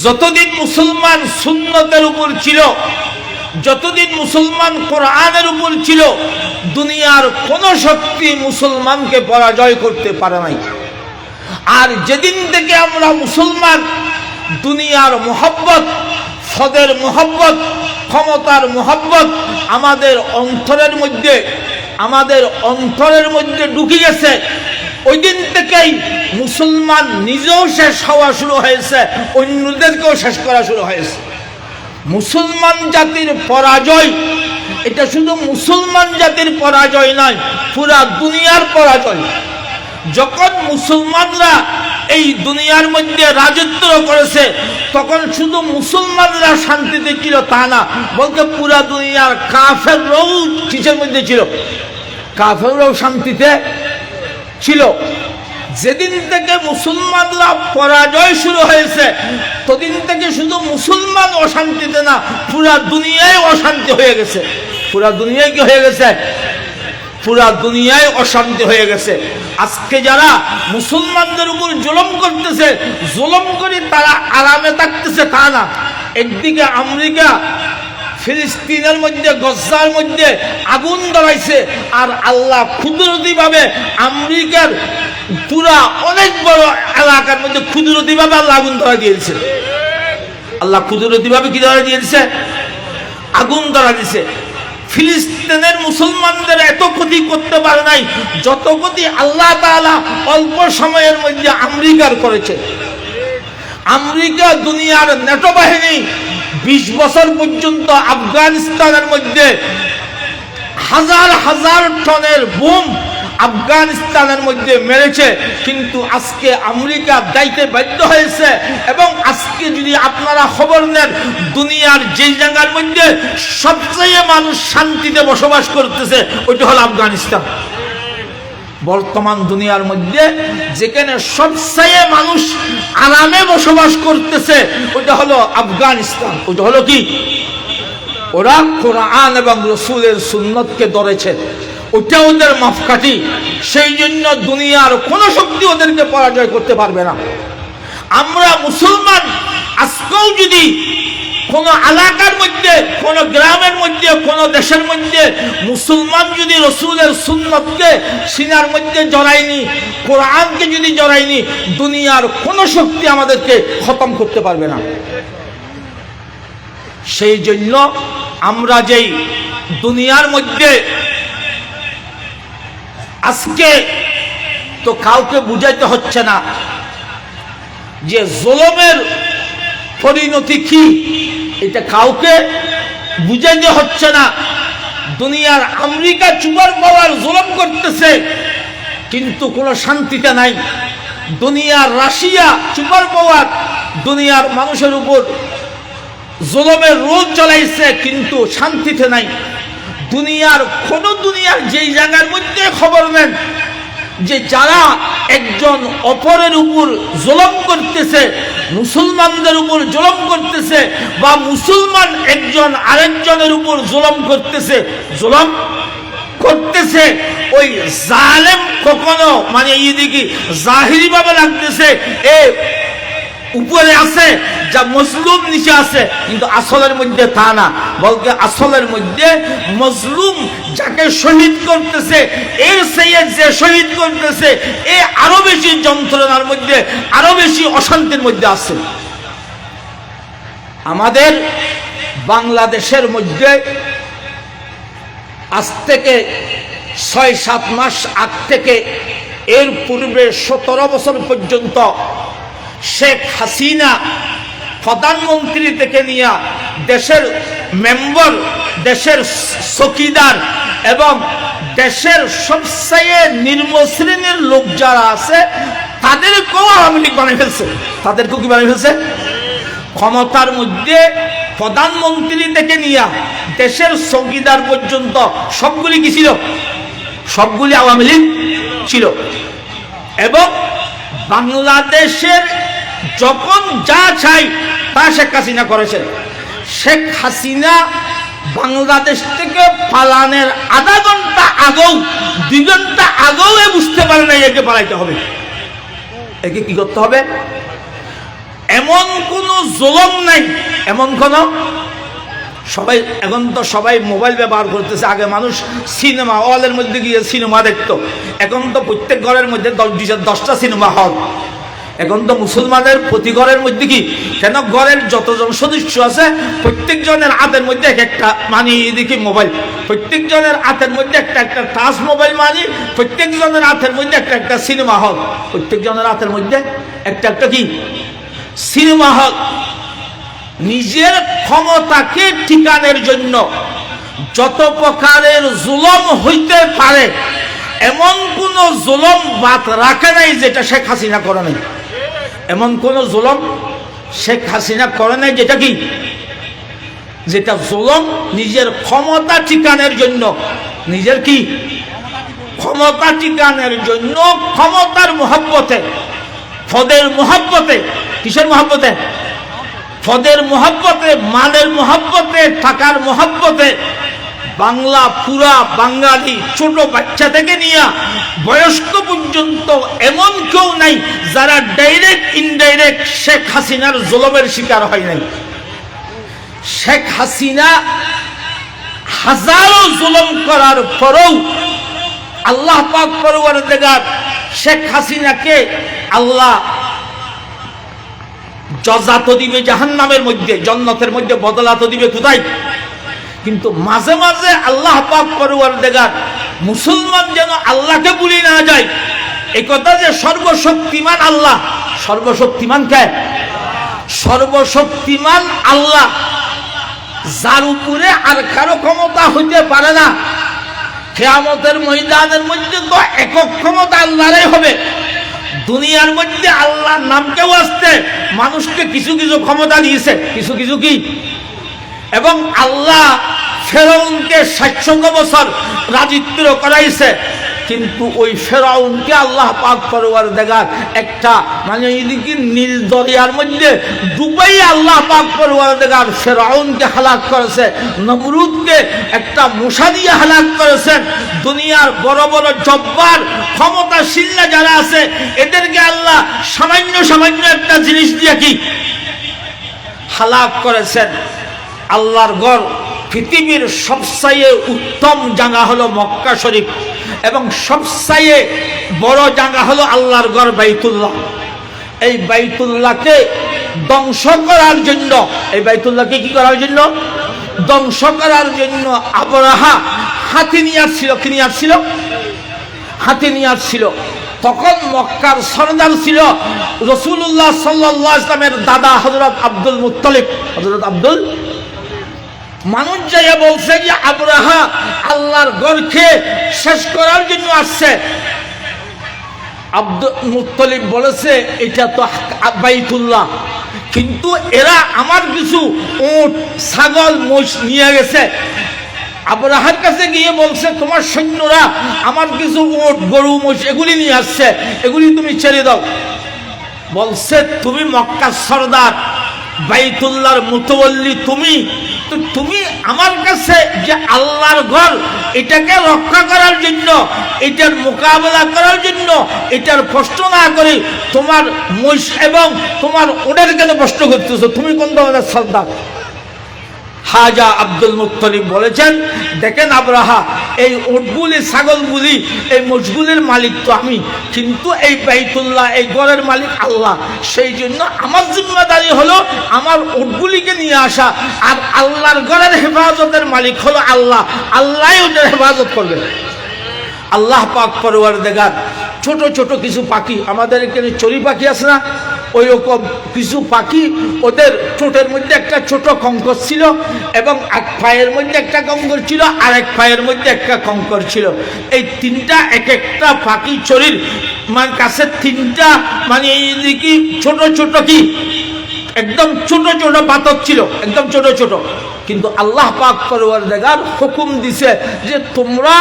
যতদিন মুসলমান সুন্নতের উপর ছিল, যতদিন মুসলমান কোরআনের উপর ছিল, দুনিয়ার কোন শক্তি মুসলমানকে পরাজয় করতে পারে নাই। আর যেদিন থেকে আমরা মুসলমান দুনিয়ার মোহব্বত, পদের মোহব্বত, ক্ষমতার মোহব্বত আমাদের অন্তরের মধ্যে ঢুকে গেছে, ওই দিন থেকেই মুসলমান নিজেও শেষ হওয়া শুরু হয়েছে, অন্যদেরকেও শেষ করা শুরু হয়েছে। মুসলমান জাতির পরাজয়, এটা শুধু মুসলমান জাতির পরাজয় নয়, পুরা দুনিয়ার পরাজয়। যখন মুসলমানরা এই দুনিয়ার মধ্যে রাজত্ব করেছে তখন শুধু মুসলমানরা শান্তিতে ছিল তা না, বলতে পুরা দুনিয়ার কাফেররাও কিসের মধ্যে ছিল? কাফেররাও শান্তিতে ছিল। যেদিন থেকে মুসলমানরা পরাজয় শুরু হয়েছে তদিন থেকে শুধু মুসলমান অশান্তিতে না, পুরা দুনিয়ায় অশান্তি হয়ে গেছে। পুরা দুনিয়ায় কি হয়ে গেছে? পুরা দুনিয়ায় অশান্তি হয়ে গেছে। আজকে যারা মুসলমানদের উপর জুলুম করতেছে, জুলুম করে তারা আরামে থাকতেছে তা না। একদিকে আমেরিকা ফিলিস্তিনের মধ্যে গজ্জার মধ্যে আগুন ধরাইছে, আর আল্লাহ কুদরতিভাবে আমেরিকার পুরা অনেক বড় এলাকার মধ্যে কুদরতিভাবে আল্লাহ আগুন ধরা দিয়েছে। আল্লাহ কুদরতিভাবে কি ধরা দিয়েছে? আগুন ধরা দিয়েছে। ফিলিস্তিনের মুসলমানদের এত ক্ষতি করতে পারে নাই যত ক্ষতি আল্লাহ তাআলা অল্প সময়ের মধ্যে আমেরিকার করেছে। আমেরিকা দুনিয়ার নেটো বাহিনী 20 বছর পর্যন্ত আফগানিস্তানের মধ্যে হাজার হাজার টনের বোম আফগানিস্তানের মধ্যে মেরেছে, কিন্তু আজকে আমেরিকা দায়িত্বে বাধ্য হয়েছে। এবং আজকে যদি আপনারা খবর নেন, দুনিয়ার যে জায়গার মধ্যে সবচেয়ে মানুষ শান্তিতে বসবাস করতেছে ওইটা হলো আফগানিস্তান। বর্তমান দুনিয়ার মধ্যে যেখানে সবচেয়ে মানুষ আরামে বসবাস করতেছে ওইটা হলো আফগানিস্তান। ওইটা হলো কি? ওরা কোরআন এবং রাসূলের সুন্নতকে ধরেছে, ওটা ওদের মাপকাঠি। সেই জন্য দুনিয়ার কোনো শক্তি ওদেরকে পরাজয় করতে পারবে না। আমরা মুসলমান আজকেও যদি কোন এলাকার মধ্যে, কোন গ্রামের মধ্যে, কোন দেশের মধ্যে মুসলমান যদি রাসূলের সুন্নতকে সিনার মধ্যে জড়ায়নি, কোরআনকে যদি জড়ায়নি, দুনিয়ার কোন শক্তি আমাদেরকে খতম করতে পারবে না। সেই জন্য আমরা যেই দুনিয়ার মধ্যে আজকে তো কাউকে বুঝাইতে হচ্ছে না যে জুলুমের পরিণতি কি, এটা কাউকে বুঝাইতে হচ্ছে না। দুনিয়ার আমেরিকা চুবার পাওয়ার জুলুম করতেছে কিন্তু কোনো শান্তিতে নাই। দুনিয়ার রাশিয়া চুবার পাওয়ার দুনিয়ার মানুষের উপর জুলুমের রোল চালাইছে কিন্তু শান্তিতে নাই। দুনিয়ার যেই জায়গার মধ্যে খবর নেন যে যারা একজন অপরের উপর জুলুম করতেছে, মুসলমানদের উপর জুলুম করতেছে, বা মুসলমান একজন আরেকজনের উপর জুলুম করতেছে, ওই জালেম কখনো মানে এইদিকে জাহিরি ভাবে লাগতেছে এ উপরে আছে, যা মজলুম নিচে আছে, কিন্তু আসলের মধ্যে তা না। বলতে আসলের মধ্যে মজলুম যাকে শহীদ করতেছে এর চেয়ে যে শহীদ করতেছে এ আরো বেশি যন্ত্রণার মধ্যে, আরো বেশি অশান্তির মধ্যে আছে। আমাদের বাংলাদেশের মধ্যে আজ থেকে 6-7 মাস আগ থেকে এর পূর্বে 17 বছর পর্যন্ত শেখ হাসিনা প্রধানমন্ত্রী থেকে নিয়ে দেশের মেম্বার, দেশের চৌকিদার এবং দেশের সবচেয়ে নিম্ন শ্রেণীর লোক যারা আছে তাদেরকেও আওয়ামী লীগ বানিয়ে ফেলছে। তাদেরকেও কি বানিয়ে ফেলছে? ক্ষমতার মধ্যে প্রধানমন্ত্রী থেকে নিয়ে দেশের চৌকিদার পর্যন্ত সবগুলি কি ছিল? সবগুলি আওয়ামী লীগ ছিল। এবং বাংলাদেশের যখন যা চাই তা শেখ হাসিনা করেছেন। শেখ হাসিনা বাংলাদেশ থেকে পালানের আধা ঘন্টা আগেও, 2 ঘন্টা আগেও বুঝতে পারে না একে পালাইতে হবে, একে কি করতে হবে। এমন কোন জুলুম নাই, এমন কোন সবাই এখন তো সবাই মোবাইল ব্যবহার করতেছে। আগে মানুষ সিনেমা হলের মধ্যে গিয়ে সিনেমা দেখতো, এখন তো প্রত্যেক ঘরের মধ্যে 10টা সিনেমা হল। এখন তো মুসলমানের প্রতি ঘরের মধ্যে কি, কেন ঘরের যতজন সদস্য আছে প্রত্যেক জনের হাতের মধ্যে একটা মানে এদিকে মোবাইল, প্রত্যেক জনের হাতের মধ্যে একটা টাচ মোবাইল, মানে প্রত্যেক জনের হাতের মধ্যে একটা সিনেমা হল, প্রত্যেক জনের হাতের মধ্যে একটা কি সিনেমা হল। নিজের ক্ষমতাকে ঠিকানোর জন্য যত প্রকারের জুলুম হইতে পারে এমন কোন জুলুম বাদ রাখে নাই যেটা শেখ হাসিনা করে নাই। এমন কোন জুলুম শেখ হাসিনা করে নাই যেটা জুলুম নিজের ক্ষমতা ঠিকানোর জন্য, নিজের কি ক্ষমতা ঠিকানোর জন্য, ক্ষমতার মহব্বতে, পদের মহব্বতে, কিসের মহব্বতে? পদের মহব্বতে, মালের মহব্বতে, টাকার মহব্বতে বাংলা পুরা বাঙালি ছোট বাচ্চা থেকে নিয়ে বয়স্ক পর্যন্ত এমন কেউ নাই যারা ডাইরেক্ট ইনডাইরেক্ট শেখ হাসিনার জুলুমের শিকার হয় নাই। শেখ হাসিনা হাজারো জুলুম করার পরেও আল্লাহ পাক পরওয়ারদিগার শেখ হাসিনাকে আল্লাহ জজা তো দিবে জাহান্নামের মধ্যে, জান্নাতের মধ্যে বদলা তো দিবে কোথায়? কিন্তু মাঝে মাঝে আল্লাহ পাক পরওয়ারদিগার মুসলমান যেন আল্লাহকে ভুলে না যায়। এই কথা যে সর্বশক্তিমান আল্লাহ, সর্বশক্তিমান কে? সর্বশক্তিমান আল্লাহ, যার উপরে আর কারো ক্ষমতা হইতে পারে না। কিয়ামতের ময়দানের মধ্যে তো একক ক্ষমতা আল্লাহরই হবে। দুনিয়ার মধ্যে আল্লাহর নামকেও আসতে মানুষকে কিছু কিছু ক্ষমতা দিয়েছে, কিছু কিছু কি, এবং আল্লাহ ফেরাউনকে 700 বছর রাজত্ব করাইছে। কিন্তু ওই ফেরাউনকে আল্লাহ পাক পরওয়ারদিগার একটা মানে এদিকে নীল দরিয়ার মধ্যে ডুবাই আল্লাহ পাক পরওয়ারদিগার ফেরাউনকে হালাক করেছে, নমরুদকে একটা মশা দিয়ে হালাক করেছেন। দুনিয়ার বড় বড় জব্বার ক্ষমতাশীল যারা আছে এদেরকে আল্লাহ সামান্য সামান্য একটা জিনিস দিয়ে কি হালাক করেছেন। আল্লাহর ঘর পৃথিবীর সবচেয়ে উত্তম জায়গা হলো মক্কা শরীফ, এবং সবচেয়ে বড় জায়গা হলো আল্লাহর ঘর বাইতুল্লাহ। এই বাইতুল্লাহকে ধ্বংস করার জন্য, এই বাইতুল্লাহকে কি করার জন্য? ধ্বংস করার জন্য আবরাহা হাতি নিয়ে আসছিল। কি নিয়ে আসছিল? হাতি নিয়ে আসছিল। তখন মক্কার সরদার ছিল রাসূলুল্লাহ সাল্লাল্লাহু আলাইহি ওয়াসাল্লামের দাদা হযরত আব্দুল মুত্তালিব। হযরত আব্দুল, মানুষ যাইয়া বলছে যে আবরাহা আল্লাহর ঘরকে শেষ করার জন্য আসছে। আব্দুল মুত্তালিব বলেছে এটা তো বাইতুল্লাহ, কিন্তু এরা আমার কিছু উট ছাগল মোষ নিয়ে গেছে। আবরাহার কাছে গিয়ে বলছে তোমার সৈন্যরা আমার কিছু উট গরু মোষ এগুলি নিয়ে আসছে, এগুলি তুমি ছেড়ে দাও। বলছে তুমি মক্কার সরদার, বাইতুল্লাহর মুতাওয়াল্লি তুমি, তো তুমি আমার কাছে যে আল্লাহর ঘর এটাকে রক্ষা করার জন্য, এটার মোকাবেলা করার জন্য, এটার প্রশ্ন না করে তোমার মহিষ এবং তোমার ওটার কেন প্রশ্ন করতেছো? তুমি কোন ধরনের সর্দার? হাজা আব্দুল মুত্তালিব বলেছেন দেখেন আবরাহা এই উটগুলি ছাগলগুলি এই মোষগুলির মালিক তো আমি, কিন্তু এই বাইতুল্লাহ এই ঘরের মালিক আল্লাহ। সেই জন্য আমার জিম্মাদারি হলো আমার উটগুলিকে নিয়ে আসা, আর আল্লাহর ঘরের হেফাজতের মালিক হলো আল্লাহ, আল্লাহই ওদের হেফাজত করবে। আল্লাহ পাক পরওয়ারদিগার ছোট ছোট কিছু পাখি, আমাদের এখানে চড়ি পাখি আছে না, ওই রকম কিছু পাখি, ওদের ঠোঁটের মধ্যে একটা ছোট কঙ্কর ছিল, এবং এক পায়ের মধ্যে একটা কঙ্কর ছিল, আর এক পায়ের মধ্যে একটা কঙ্কর ছিল। এই তিনটা এক একটা পাখি চড়ির মানে কাছে তিনটা মানে এইদিকে ছোট ছোট কি একদম ছোট ছোট পাথর ছিল, একদম ছোট ছোট। কিন্তু আল্লাহ পাক পরওয়ারদিগার হুকুম দিছে যে তোমরা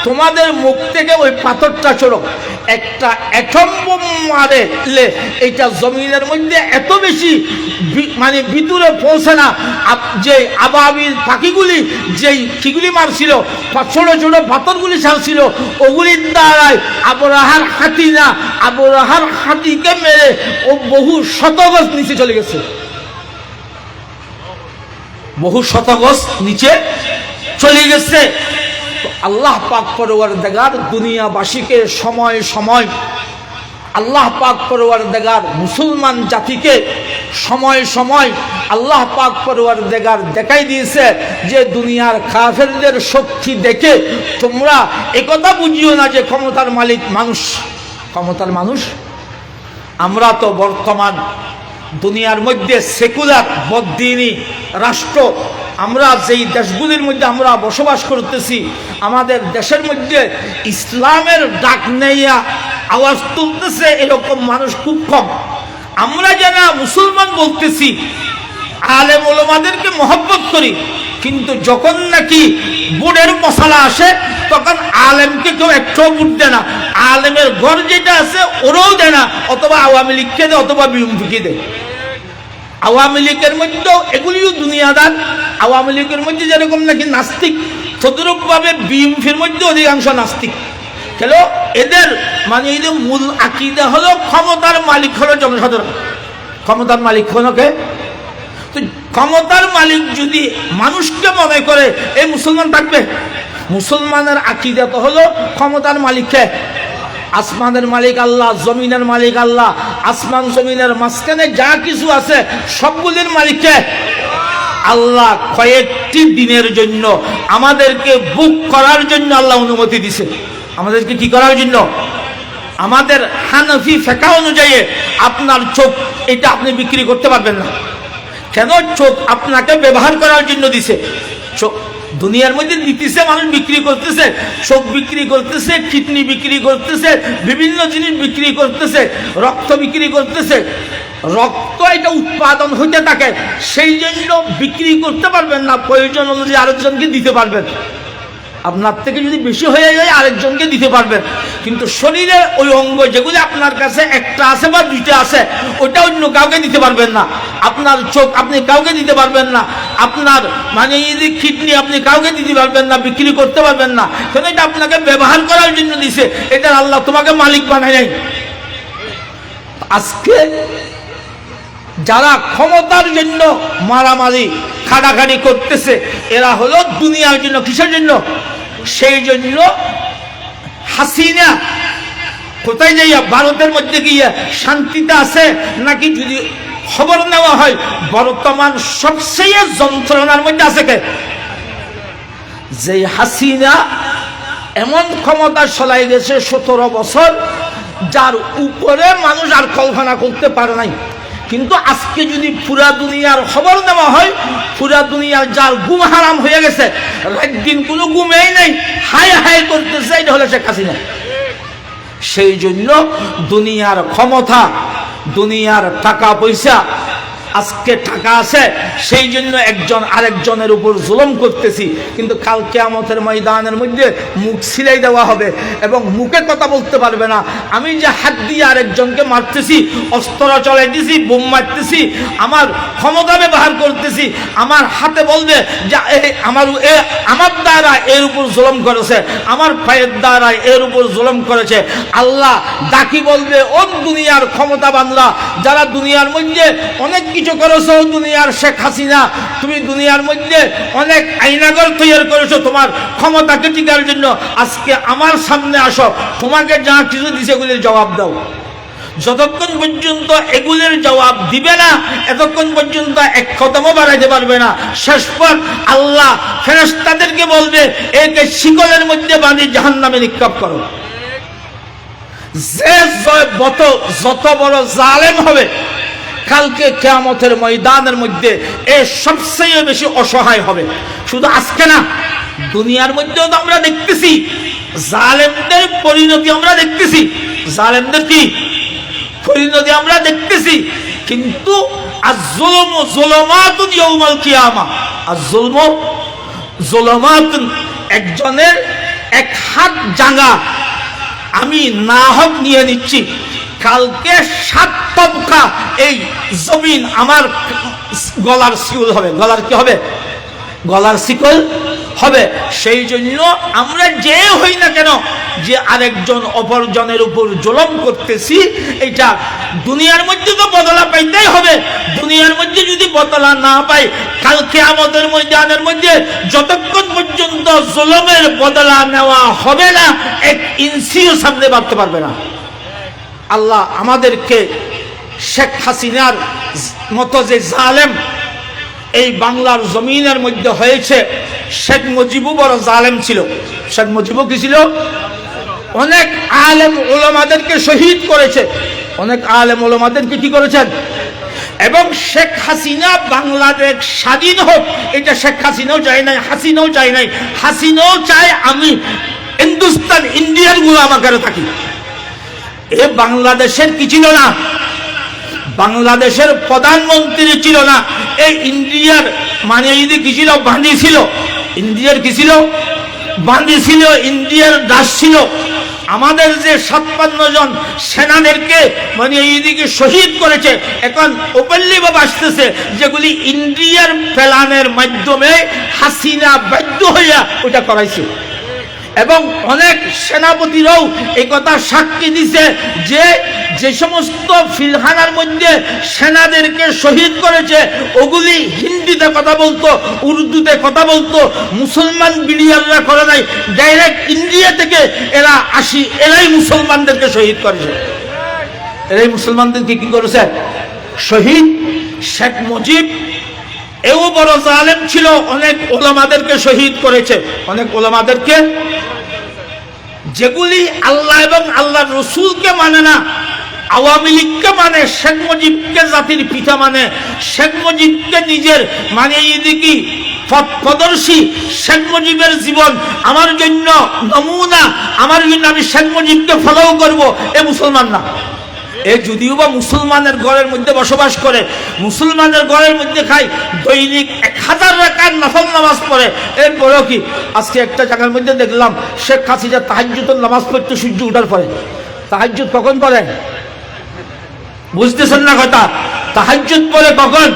তোমাদের মুখ থেকে ওই পাথরটা ছোড়ো। একটা অ্যাটম বোম মারলে এটা জমিনের মধ্যে এত বেশি মানে ভিতরে পৌঁছে না। যে আবাবিল পাখিগুলি যেই কিগুলি মারছিল, ছোট ছোট পাথরগুলি ছাড়ছিল, ওগুলির দ্বারাই আবরাহার হাতি না, আবরাহার হাতিকে মেরে ও বহু শতগজ নিচে চলে গেছে, বহু শতগজ নিচে চলে গেছে। আল্লাহ পাক পরওয়ারদিগার দুনিয়াবাসীকে সময় সময়, আল্লাহ পাক পরওয়ারদিগার মুসলমান জাতিকে সময় সময় আল্লাহ পাক পরওয়ারদিগার দেখাই দিয়েছে যে দুনিয়ার কাফেরদের শক্তি দেখে তোমরা একথা বুঝিও না যে ক্ষমতার মালিক মানুষ, ক্ষমতার মানুষ। আমরা তো বর্তমান দুনিয়ার মধ্যে সেকুলার বদ্দিনী রাষ্ট্র, আমরা যেই দেশগুলির মধ্যে আমরা বসবাস করতেছি, আমাদের দেশের মধ্যে ইসলামের ডাক নেইয়া আওয়াজ তুলতেছে এরকম মানুষ খুব কম। আমরা যারা মুসলমান বলতেছি, আলেম ওলামাদেরকে মহব্বত করি, কিন্তু যখন নাকি বুড়ের মশলা আসে তখন আলেমকে কেউ একটাও বুট দেয় না। আলেমের ঘর যেটা আছে ওরাও দেয় না, অথবা আওয়ামী লীগকে দেয় অথবা বিএনপিকে দেয়। আওয়ামী লীগের মধ্যেও এগুলিও দুনিয়াদার। আওয়ামী লীগের মধ্যে যেরকম নাকি নাস্তিক, তদ্রূপভাবে বিএনপির মধ্যে অধিকাংশ নাস্তিক। কেন? এদের মানে এদের মূল আকীদা হলো ক্ষমতার মালিক হলো জনসাধারণ। ক্ষমতার মালিক হলো কে? তো ক্ষমতার মালিক যদি মানুষকে মনে করে, এই মুসলমান থাকবে? মুসলমানের আকীদা তো হলো ক্ষমতার মালিককে। আসমানের মালিক আল্লাহ, জমিনের মালিক আল্লাহ, আসমান জমিনের মাঝখানে যা কিছু আছে সবগুলির মালিককে আল্লাহ। কয়েকটি দিনের জন্য আমাদেরকে বুক করার জন্য আল্লাহ অনুমতি দিছে। আমাদেরকে কি করার জন্য? আমাদের হানাফি ফিকহ অনুযায়ী আপনার চোখ এটা আপনি বিক্রি করতে পারবেন না। কেন? চোখ আপনাকে ব্যবহার করার জন্য দিছে। চোখ দুনিয়ার মধ্যে দিতেছে, মানুষ বিক্রি করতেছে, চোখ বিক্রি করতেছে, কিডনি বিক্রি করতেছে, বিভিন্ন জিনিস বিক্রি করতেছে, রক্ত বিক্রি করতেছে। রক্ত এটা উৎপাদন হইতে থাকে, সেই জন্য বিক্রি করতে পারবেন না। প্রয়োজন অনুযায়ী আরেকজনকে দিতে পারবেন। আপনার থেকে যদি বেশি হয়ে যায় আরেকজনকে দিতে পারবেন, কিন্তু শরীরের ওই অঙ্গ যেগুলি আপনার কাছে একটা আছে বা দুইটা আছে, ওটা অন্য কাউকে দিতে পারবেন না। আপনার চোখ আপনি কাউকে দিতে পারবেন না, আপনার মানে এই কিডনি আপনি কাউকে দিতে পারবেন না, বিক্রি করতে পারবেন না। কারণ এটা আপনাকে ব্যবহার করার জন্য দিছে, এটা আল্লাহ তোমাকে মালিক বানায় নাই। আজকে যারা ক্ষমতার জন্য মারামারি খাড়াখাড়ি করতেছে, এরা হলো দুনিয়ার জন্য। কিসের জন্য? সেই জন্য হাসিনা কোথায় যাইয়া ভারতের মধ্যে গিয়ে শান্তিতে আছে নাকি যদি খবর নেওয়া হয়, বর্তমান সবচেয়ে যন্ত্রণার মধ্যে আছে কে? যে হাসিনা এমন ক্ষমতা চলাই গেছে 17 বছর, যার উপরে মানুষ আর কল্পনা করতে পারে নাই। কিন্তু আজকে যদি পুরা দুনিয়ার খবর নেওয়া হয়, পুরা দুনিয়ার যার ঘুম হারাম হয়ে গেছে, রাত দিন কোনো ঘুমেই নেই, হাই হাই করতেছে, এটা হলো শেখ হাসিনা। সেই জন্য দুনিয়ার ক্ষমতা, দুনিয়ার টাকা পয়সা, আজকে টাকা আছে সেই জন্য একজন আরেকজনের উপর জুলুম করতেছি, কিন্তু কাল কিয়ামতের ময়দানের মধ্যে মুখ ছিলাই দেওয়া হবে এবং মুখে কথা বলতে পারবে না। আমি যে হাত দিয়ে আরেকজনকে মারতেছি, অস্ত্র চলাইতেছি, বোম মারতেছি, আমার ক্ষমতা ব্যবহার করতেছি, আমার হাতে বলবে যে আমার দ্বারা এর উপর জুলুম করেছে, আমার পায়ের দ্বারা এর উপর জুলুম করেছে। আল্লাহ ডাকি বলবে, ও দুনিয়ার ক্ষমতাবানরা, যারা দুনিয়ার মধ্যে অনেক কিছু করেছো, দুনিয়ার শেখ হাসিনা, তুমি দুনিয়ার মধ্যে অনেক আইনাগর তৈরি করেছো তোমার ক্ষমতাকে টিকার জন্য, আজকে আমার সামনে আসো, তোমাকে যা কিছু দিছে এগুলির জবাব দাও। যতক্ষণ পর্যন্ত এগুলির জবাব দিবে না, এতক্ষণ পর্যন্ত এক কদমও বাড়াইতে পারবে না। শেষ পর আল্লাহ ফেরেশতাদেরকে বলবে, একে শিকলের মধ্যে বাঁধি জাহান্নামে নিক্ষেপ করো। যে যত বড় জালেম হবে, কালকে কিয়ামতের ময়দানের মধ্যে এ সবচেয়ে বেশি অসহায় হবে। শুধু আজকে না, দুনিয়ার মধ্যেও তো আমরা দেখতেছি জালেমদের পরিণতি, আমরা দেখতেছি জালেমদের কি পরিণতি আমরা দেখতেছি। কিন্তু আয-যুলমু যুলুমাতুন ইয়াউমাল কিয়ামা, আয-যুলমু যুলুমাতুন, একজনের এক হাত জাঙ্গা আমি না হক নিয়ে নিচ্ছি, কালকে 7 তবকা এই জমিন আমার গলার শিকল হবে। গলার কি হবে? গলার শিকল হবে। সেই জন্য আমরা যে হই না কেন, যে আরেকজন অপরজনের উপর জুলুম করতেছি, এটা দুনিয়ার মধ্যে তো বদলা পাইতেই হবে। দুনিয়ার মধ্যে যদি বদলা না পাই, কাল কিয়ামতের ময়দানের মধ্যে যতক্ষণ পর্যন্ত জুলুমের বদলা নেওয়া হবে না, 1 ইঞ্চিও সামনে বাড়তে পারবে না। আল্লাহ আমাদেরকে শেখ হাসিনার মতো যে জালেম এই বাংলার জমিনের মধ্যে হয়েছে, শেখ মুজিবও বড় জালেম ছিল। শেখ মুজিবও কি ছিল? অনেক আলেম ওলামাদেরকে শহীদ করেছে, অনেক আলেম ওলামাদেরকে কি করেছেন? এবং শেখ হাসিনা বাংলাদেশ স্বাধীন হোক, এটা শেখ হাসিনাও চায় নাই, হাসিনাও চায় নাই। হাসিনাও চায় আমি হিন্দুস্তান ইন্ডিয়ার গোলাম আকারে থাকি। এ বাংলাদেশের কি ছিল না, বাংলাদেশের প্রধানমন্ত্রী ছিল না, এই ইন্ডিয়ার মানে যদি কি ছিল, বাঁধি ছিল। ইন্ডিয়ার কি ছিল, বাঁধি ছিল, ইন্ডিয়ার দাস ছিল। আমাদের যে 57 জন সেনাদেরকে মানে এইদিকে শহীদ করেছে, এখন ওপেনলি ভাবে আসতেছে যেগুলি ইন্ডিয়ার প্ল্যানের মাধ্যমে হাসিনা বাধ্য হইয়া ওটা করাইছে। এবং অনেক সেনাপতিরাও এই কথা সাক্ষী দিছে যে যে সমস্ত ফিলখানার মধ্যে সেনাদেরকে শহীদ করেছে ওগুলি হিন্দিতে কথা বলতো, উর্দুতে কথা বলতো, মুসলমান বিলিয়াররা করে নাই, ডাইরেক্ট ইন্ডিয়া থেকে এরা আসি, এরাই মুসলমানদেরকে শহীদ করেছে। এরাই মুসলমানদেরকে কি করেছে, শহীদ। শেখ মুজিব এও বড় জালেম ছিল, অনেক ওলামাদেরকে শহীদ করেছে, অনেক ওলামাদেরকে, যেগুলি আল্লাহ এবং আল্লাহর রসুলকে মানে না, আওয়ামী লীগকে মানে, শেখ মুজিবকে জাতির পিতা মানে, শেখ মুজিবকে নিজের মানে এদিকে পথপ্রদর্শী, শেখ মুজিবের জীবন আমার জন্য নমুনা, আমার জন্য আমি শেখ মুজিবকে ফলো করব, এ মুসলমান না। এ যদিও বা মুসলমানের ঘরের মধ্যে বসবাস করে, মুসলমানের ঘরের মধ্যে খায়, দৈনিক 1000 রাকাত নফল নামাজ পড়ে, এরপরেও কি আজকে একটা জায়গার মধ্যে দেখলাম শেখ হাসিনা তাহাজ্জুদের নামাজ পড়তে সূর্য উঠার পরে। তাহাজ্জুদ কখন পড়ে বুঝতেছেন না কথা? তাহাজ্জুদ পড়ে কখন?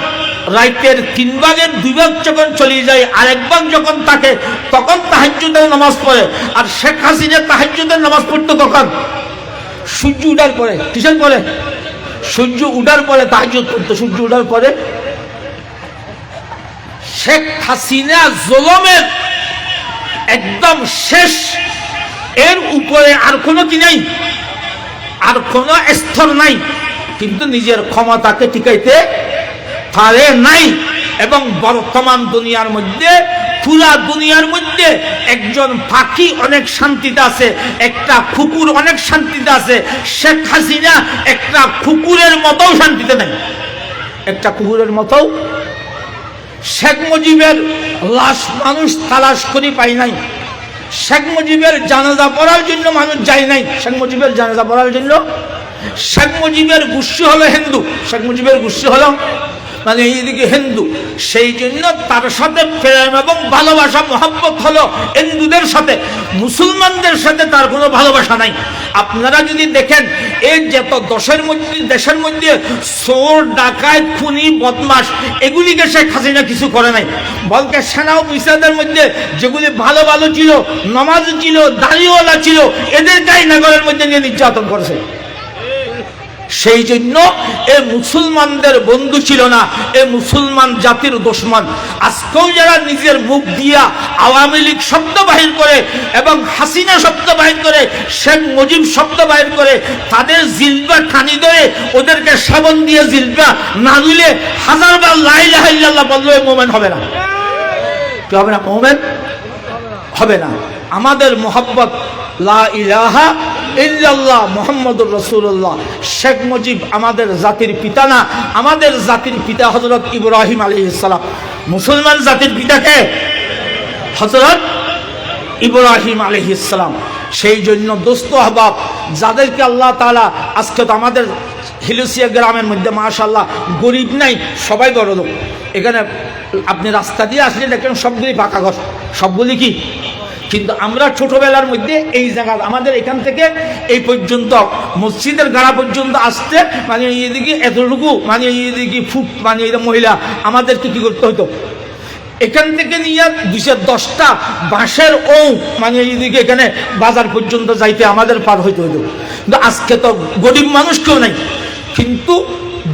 রাতের 3 ভাগের 2 ভাগ যখন চলে যায়, আরেক ভাগ যখন থাকে তখন তাহাজ্জুদের নামাজ পড়ে। আর শেখ হাসিনা তাহাজ্জুদের নামাজ পড়তো কখন? সূর্য উঠার পরে। কিসের পরে? সূর্য উঠার পরে তাহাজ্জুদ পড়তো, সূর্য উঠার পরে। শেখ হাসিনা জুলুমের একদম শেষ, এর উপরে আর কোনো কি নাই, আর কোনো স্তর নাই, কিন্তু নিজের ক্ষমতাকে টিকাইতে পারে নাই। এবং বর্তমান দুনিয়ার মধ্যে, পুরা দুনিয়ার মধ্যে একজন পাখি অনেক শান্তিতে আছে, একটা কুকুর অনেক শান্তিতে আছে, শেখ হাসিনা একটা কুকুরের মতো শান্তিতে নেই, একটা কুকুরের মতো। শেখ মুজিবের লাশ মানুষ তালাশ করে পাই নাই, শেখ মুজিবের জানাজা পড়ার জন্য মানুষ যায় নাই, শেখ মুজিবের জানাজা পড়ার জন্য। শেখ মুজিবের গোষ্ঠী হলো হিন্দু, শেখ মুজিবের গোষ্ঠী হলো মানে এইদিকে হিন্দু, সেই জন্য তার সাথে প্রেম এবং ভালোবাসা মহব্বত হলো হিন্দুদের সাথে, মুসলমানদের সাথে তার কোনো ভালোবাসা নাই। আপনারা যদি দেখেন এই যত দেশের মধ্যে চোর, ডাকাত, খুনি, বদমাশ, এগুলিকে শেখ হাসিনা কিছু করে নাই। বলকে সেনা অফিসারদের মধ্যে যেগুলি ভালো ভালো ছিল, নামাজ ছিল, দাড়িওয়ালা ছিল, এদেরকে নগরের মধ্যে নিয়ে নির্যাতন করেছে। সেই জন্য এ মুসলমানদের বন্ধু ছিল না, এ মুসলমান জাতির দুশমন। আজকেও যারা নিজের মুখ দিয়া আওয়ামী লীগ শব্দ বাহির করে এবং হাসিনা শব্দ বাহির করে, শেখ মুজিব শব্দ বাহির করে, তাদের জিলবা টানি ধরে ওদেরকে সাবন দিয়ে জিলবা না দিলে 1000 বার লা ইলাহা ইল্লাল্লাহ বললে মুমিন হবে না। কি হবে না? মুমিন হবে না। আমাদের মোহাব্বত লা ইলাহা ইল্লাল্লাহ মুহাম্মাদুর রাসূলুল্লাহ। শেখ মুজিব আমাদের জাতির পিতা না, আমাদের জাতির পিতা হযরত ইব্রাহিম আলাইহিস সালাম। মুসলমান জাতির পিতাকে হযরত ইব্রাহিম আলাইহিস সালাম। সেই জন্য দোস্ত আহবাব, যাদেরকে আল্লাহ তাআলা আজকে তো আমাদের হিলুসিয়া গ্রামের মধ্যে মাশাআল্লাহ গরিব নাই, সবাই বড়লোক। এখানে আপনি রাস্তা দিয়ে আসলে দেখেন সবগুলি পাকা ঘর, সবগুলি কি। কিন্তু আমরা ছোটবেলার মধ্যে এই জায়গা, আমাদের এখান থেকে এই পর্যন্ত মসজিদের গাড়া পর্যন্ত আসতে মানে এইদিকে এতটুকু মানে এইদিকে ফুট মানে এটা মহিলা আমাদেরকে কি করতে হতো, এখান থেকে নিয়ে 210টা বাঁশের মানে এইদিকে এখানে বাজার পর্যন্ত যাইতে আমাদের পার হইতে হতো। কিন্তু আজকে তো গরিব মানুষ কেউ নাই। কিন্তু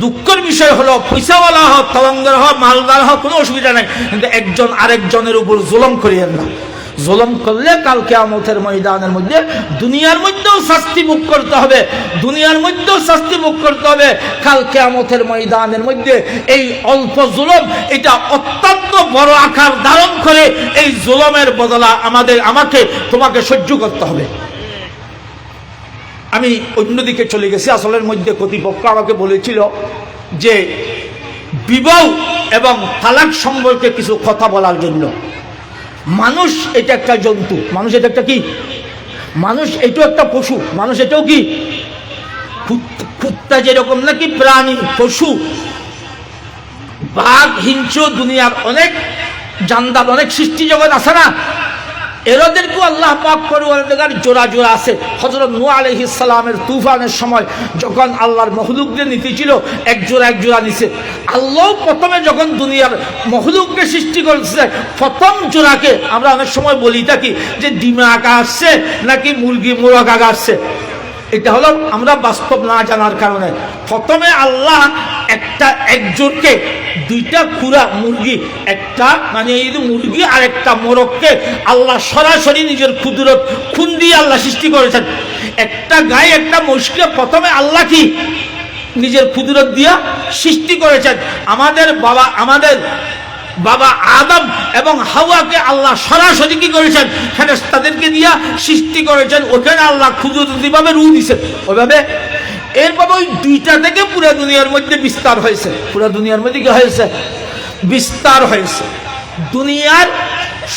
দুঃখের বিষয় হলো পয়সাওয়ালা হোক, তরঙ্গের হোক, মালদার হোক, কোনো অসুবিধা নাই, কিন্তু একজন আরেকজনের উপর জুলুম করিয়েন না। জুলুম করলে কাল কিয়ামতের ময়দানের মধ্যে দুনিয়ার মধ্যেও শাস্তি ভোগ করতে হবে, দুনিয়ার মধ্যেও শাস্তি ভোগ করতে হবে, কাল কিয়ামতের ময়দানের মধ্যে এই অল্প জুলুম এটা অত্যন্ত বড় আকার ধারণ করে, এই জুলুমের বদলা আমাকে তোমাকে সহ্য করতে হবে। আমি অন্যদিকে চলে গেছি। আসলের মধ্যে কর্তৃপক্ষ আমাকে বলেছিল যে বিবাহ এবং তালাক সম্পর্কে কিছু কথা বলার জন্য। মানুষ এটা একটা জন্তু, মানুষ এটা একটা কি, মানুষ এটাও একটা পশু, মানুষ এটাও কি, কুত্তা যেরকম নাকি প্রাণী পশু, বাঘ হিংস্র, দুনিয়ার অনেক জানদার অনেক সৃষ্টি জগৎ আছে না, এরাদেরকেও আল্লাহ পাক পরওয়ারদিগার জোড়া জোড়া আছে। হযরত নূহ আলাইহিস সালামের তুফানের সময় যখন আল্লাহর মখলুকদের নীতি ছিল এক জোড়া নিছে। আল্লাহ প্রথমে যখন দুনিয়ার মখলুককে সৃষ্টি করেছে, প্রথম জোড়াকে আমরা অনেক সময় বলি থাকি যে ডিমে আঁকা আসছে নাকি মুরগি মোরগ আঁকা আসছে। এটা হলো আমরা বাস্তব না জানার কারণে। প্রথমে আল্লাহ একজনকে দুইটা খুরা মুরগি, একটা মানে এই মুরগি আর একটা মোরগকে আল্লাহ সরাসরি নিজের কুদরত খুন দিয়ে আল্লাহ সৃষ্টি করেছেন। একটা গায়ে একটা মহিষকে প্রথমে আল্লাহ কি নিজের কুদরত দিয়া সৃষ্টি করেছেন। আমাদের বাবা আদম এবং হাওয়াকে আল্লাহ সরাসরি কি করেছেন, ফেরেশতাদেরকে দিয়া সৃষ্টি করেছেন। ওখানে আল্লাহ কুদরতিভাবে রূহ দিয়েছেন ওইভাবে। এরপর ওই দুইটা থেকে পুরো দুনিয়ার মধ্যে বিস্তার হয়েছে, পুরো দুনিয়ার মধ্যে কি হয়েছে, বিস্তার হয়েছে। দুনিয়ার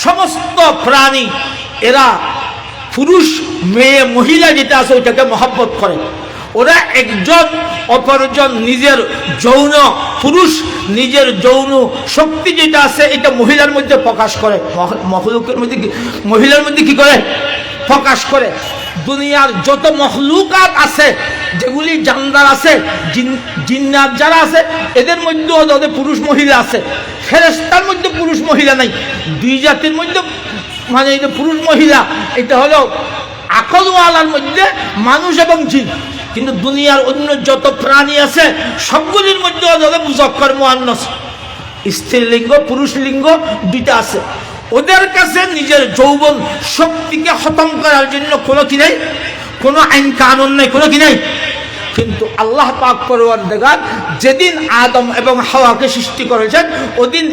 সমস্ত প্রাণী এরা পুরুষ মেয়ে মহিলা যেটা আছে ওইটাকে মহব্বত করে। ওরা একজন অপরজন নিজের যৌন পুরুষ নিজের যৌন শক্তি যেটা আছে এটা মহিলার মধ্যে প্রকাশ করে, মখলুকের মধ্যে মহিলার মধ্যে কি করে প্রকাশ করে। দুনিয়ার যত মখলুকাত আছে যেগুলি জানদার আছে, জিন্নাত যারা আছে এদের মধ্যে ওদের পুরুষ মহিলা আছে। ফেরেশতার মধ্যে পুরুষ মহিলা নাই। দুই জাতির মধ্যে মানে এই পুরুষ মহিলা এটা হলো আকলওয়ালার মধ্যে মানুষ এবং জিন। কিন্তু দুনিয়ার অন্য যত প্রাণী আছে সবগুলির মধ্যে ওদের মুযাক্কার মুআন্নাস, স্ত্রীলিঙ্গ পুরুষ লিঙ্গ দুইটা আছে। ওদের কাছে নিজের যৌবন শক্তিকে খতম করার জন্য কোনো কি নেই, কোনো আইন কানুন নেই, কোনো কি নেই। কিন্তু আল্লাহ পাক পরওয়ারদিগার যেদিন আদম এবং হাওয়াকে সৃষ্টি করেছেন ওদিন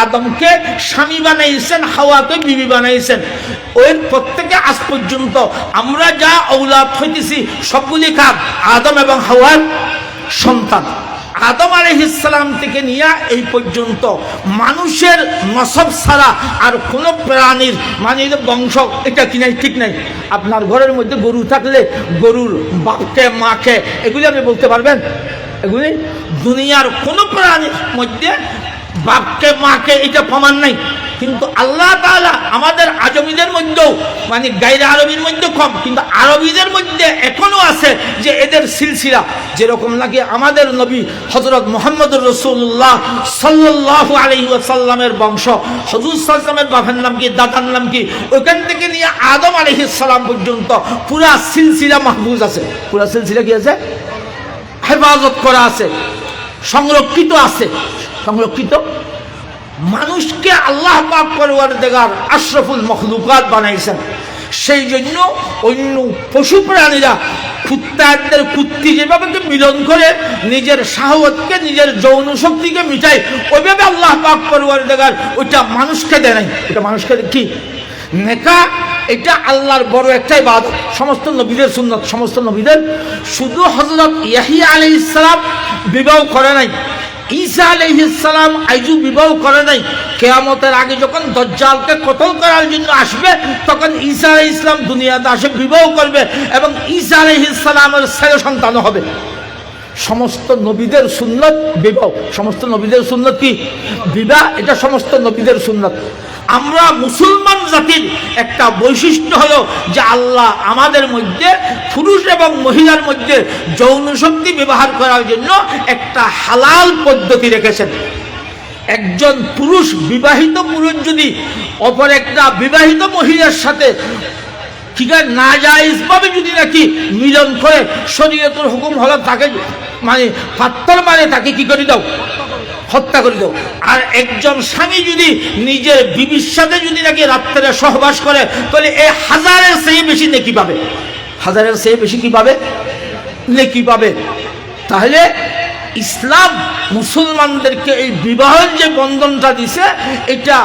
আদমকে স্বামী বানাইছেন, হাওয়াকে বিবি বানাইছেন। ওই প্রত্যেকে আজ পর্যন্ত আমরা যা ঔলাদ হইতেছি সবগুলি কার, আদম এবং হাওয়ার সন্তান। আদম আলাইহিস সালাম থেকে নিয়ে এই পর্যন্ত মানুষের নসব ছাড়া আর কোনো প্রাণীর মানে বংশ এটা কি নাই, ঠিক নাই। আপনার ঘরের মধ্যে গরু থাকলে গরুর বাপকে মাকে এগুলি আপনি বলতে পারবেন? এগুলি দুনিয়ার কোনো প্রাণীর মধ্যে বাপকে মাকে এটা প্রমাণ নাই। কিন্তু আল্লাহ তাআলা আমাদের আজমিদের মধ্যেও মানে গায়রে আরবির মধ্যে কম, কিন্তু আরবিদের মধ্যে এখনো আছে যে এদের সিলসিলা যেরকম নাকি আমাদের নবী হযরত মুহাম্মদুর রাসূলুল্লাহ সাল্লাল্লাহু আলাইহি ওয়াসাল্লামের বংশ, হুজুর সাল্লাল্লাহু আলাইহি ওয়াসাল্লামের বাবার নাম কি, দাদার নাম কি, ওইখান থেকে নিয়ে আদম আলাইহিস সালাম পর্যন্ত পুরা সিলসিলা মাহফুজ আছে। পুরা সিলসিলা কি আছে, হেফাজত করা আছে, সংরক্ষিত আছে, সংরক্ষিত। মানুষকে আল্লাহ পাক পরওয়ারদিগার আশরাফুল মখলুকাত বানাইছেন। সেই জন্য অন্য পশু প্রাণীরা কুত্তাদের কুত্তি যেভাবে মিলন করে নিজের শাহওয়াতকে নিজের যৌন শক্তিকে মিটায়, ওইভাবে আল্লাহ পাক পরওয়ারদিগার ওইটা মানুষকে দেয় নাই। ওটা মানুষকে কি নেকা, এটা আল্লাহর বড় একটা ইবাদত। সমস্ত নবীদের সুন্নত, সমস্ত নবীদের। শুধু হযরত ইয়াহইয়া আলাইহিস সালাম বিবাহ করে নাই, ঈসা আলাইহিস সালাম আইজু বিবাহ করে নাই। কিয়ামতের আগে যখন দাজ্জালকে কতল করার জন্য আসবে তখন ঈসা আলাইহিস সালাম দুনিয়াতে আসে বিবাহ করবে এবং ঈসা আলাইহিস সালামের ছেলে সন্তান হবে। সমস্ত নবীদের সুন্নত বিবাহ, সমস্ত নবীদের সুন্নত কি বিবাহ, এটা সমস্ত নবীদের সুন্নত। আমরা মুসলমান জাতির একটা বৈশিষ্ট্য হলো যে আল্লাহ আমাদের মধ্যে পুরুষ এবং মহিলার মধ্যে যৌন শক্তি ব্যবহার করার জন্য একটা হালাল পদ্ধতি রেখেছেন। একজন পুরুষ, বিবাহিত পুরুষ যদি অপর একটা বিবাহিত মহিলার সাথে ঠিক আছে নাজায়েজ ভাবে যদি নাকি মিলন করে, শরীয়তের হুকুম হলো তাকে মানে পাত্তর মানে তাকে কি করে দাও, হত্যা করে দাও। আর একজন স্বামী যদি নিজের বিবির সাথে যদি নাকি রাত্রে সহবাস করে তাহলে এই হাজারের চেয়ে বেশি নেকি পাবে, হাজারের চেয়ে বেশি কি পাবে, নেকি পাবে। তাহলে ইসলাম মুসলমানদেরকে এই বিবাহের যে বন্ধনটা দিছে এটা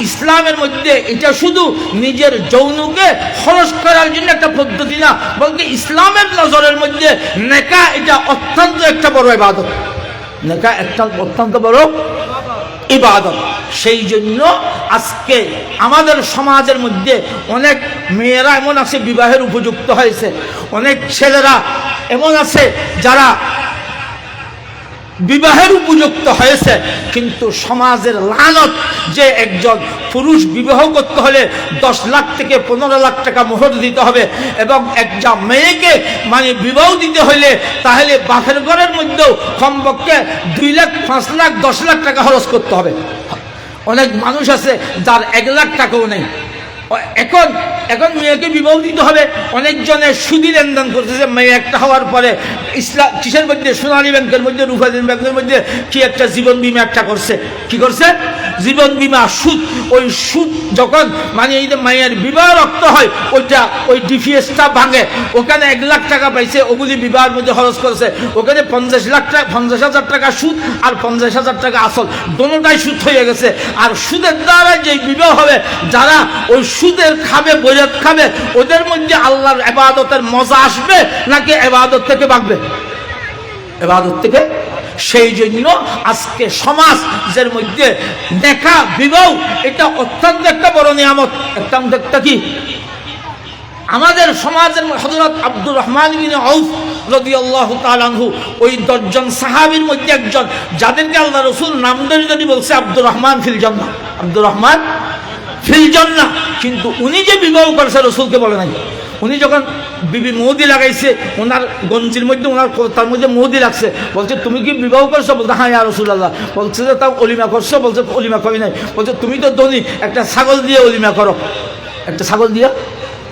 ইসলামের মধ্যে এটা শুধু নিজের যৌনকে খরচ করার জন্য একটা পদ্ধতি না, বলতে ইসলামের নজরের মধ্যে নেকা এটা অত্যন্ত একটা বড় ইবাদত। নেকা একটা অত্যন্ত বড় ইবাদত। সেই জন্য আজকে আমাদের সমাজের মধ্যে অনেক মেয়েরা এমন আছে বিবাহের উপযুক্ত হয়েছে, অনেক ছেলেরা এমন আছে যারা বিবাহের উপযুক্ত হয়েছে, কিন্তু সমাজের লানত যে একজন পুরুষ বিবাহ করতে হলে 10 লাখ থেকে 15 লাখ টাকা মোহর দিতে হবে, এবং একটা মেয়েকে মানে বিবাহ দিতে হলে তাহলে বাপের ঘরের মধ্যেও কমপক্ষে 2 লাখ 5 লাখ 10 লাখ টাকা খরচ করতে হবে। অনেক মানুষ আছে যার 1 লাখ টাকাও নেই। এখন এখন মেয়েকে বিবাহ দিতে হবে, অনেকজনের সুদী লেনদেন করতেছে। মেয়ে একটা হওয়ার পরে ইসলাম কিসের মধ্যে, সোনালী ব্যাংকের মধ্যে, রূপালী ব্যাংকের মধ্যে কি একটা জীবন বীমা একটা করছে। কি করছে? জীবন বীমা। সুদ, ওই সুদ যখন মানে এই যে মেয়ের বিবাহ রক্ত হয়, ওইটা ওই ডিপিএসটা ভাঙে, ওখানে 1 লাখ টাকা পাইছে, ওগুলি বিবাহের মধ্যে খরচ করেছে। ওখানে 50,000 টাকা সুদ আর 50,000 টাকা আসল, দোনোটাই সুদ হয়ে গেছে। আর সুদের দ্বারা যে বিবাহ হবে, যারা ওই সুদের খাবে, বৈরাত খাবে, ওদের মধ্যে আল্লাহর ইবাদতের মজা আসবে নাকি ইবাদত থেকে ভাগবে? ইবাদত থেকে। সেই জন্য আজকে সমাজের মধ্যে নেকা বিবাহ এটা অত্যন্ত একটা বড় নিয়ামত। একটা কি আমাদের সমাজের হযরত আব্দুর রহমান ইবনে আউফ রাদিয়াল্লাহু তাআলা আনহু ওই 10 জন সাহাবীর মধ্যে একজন, যাদেরকে আল্লাহ রাসূল নাম ধরে বলছে আব্দুর রহমান ফিল জান্নাহ, আব্দুর রহমান ফিল জান্নাহ। কিন্তু উনি যে বিবাহ করেছে রাসূলকে বলে নাই। উনি যখন বিবি মৌদি লাগাইছে, ওনার গঞ্জির মধ্যে, ওনার তার মধ্যে মৌদি লাগছে, বলছে তুমি কি বিবাহ করছো? বলছে হ্যাঁ ইয়া রাসূলুল্লাহ। বলছে যে তাও অলিমা করছো? বলছে অলিমা করি নাই। বলছে তুমি তো ধনী, একটা ছাগল দিয়ে অলিমা করো, একটা ছাগল দিয়ে।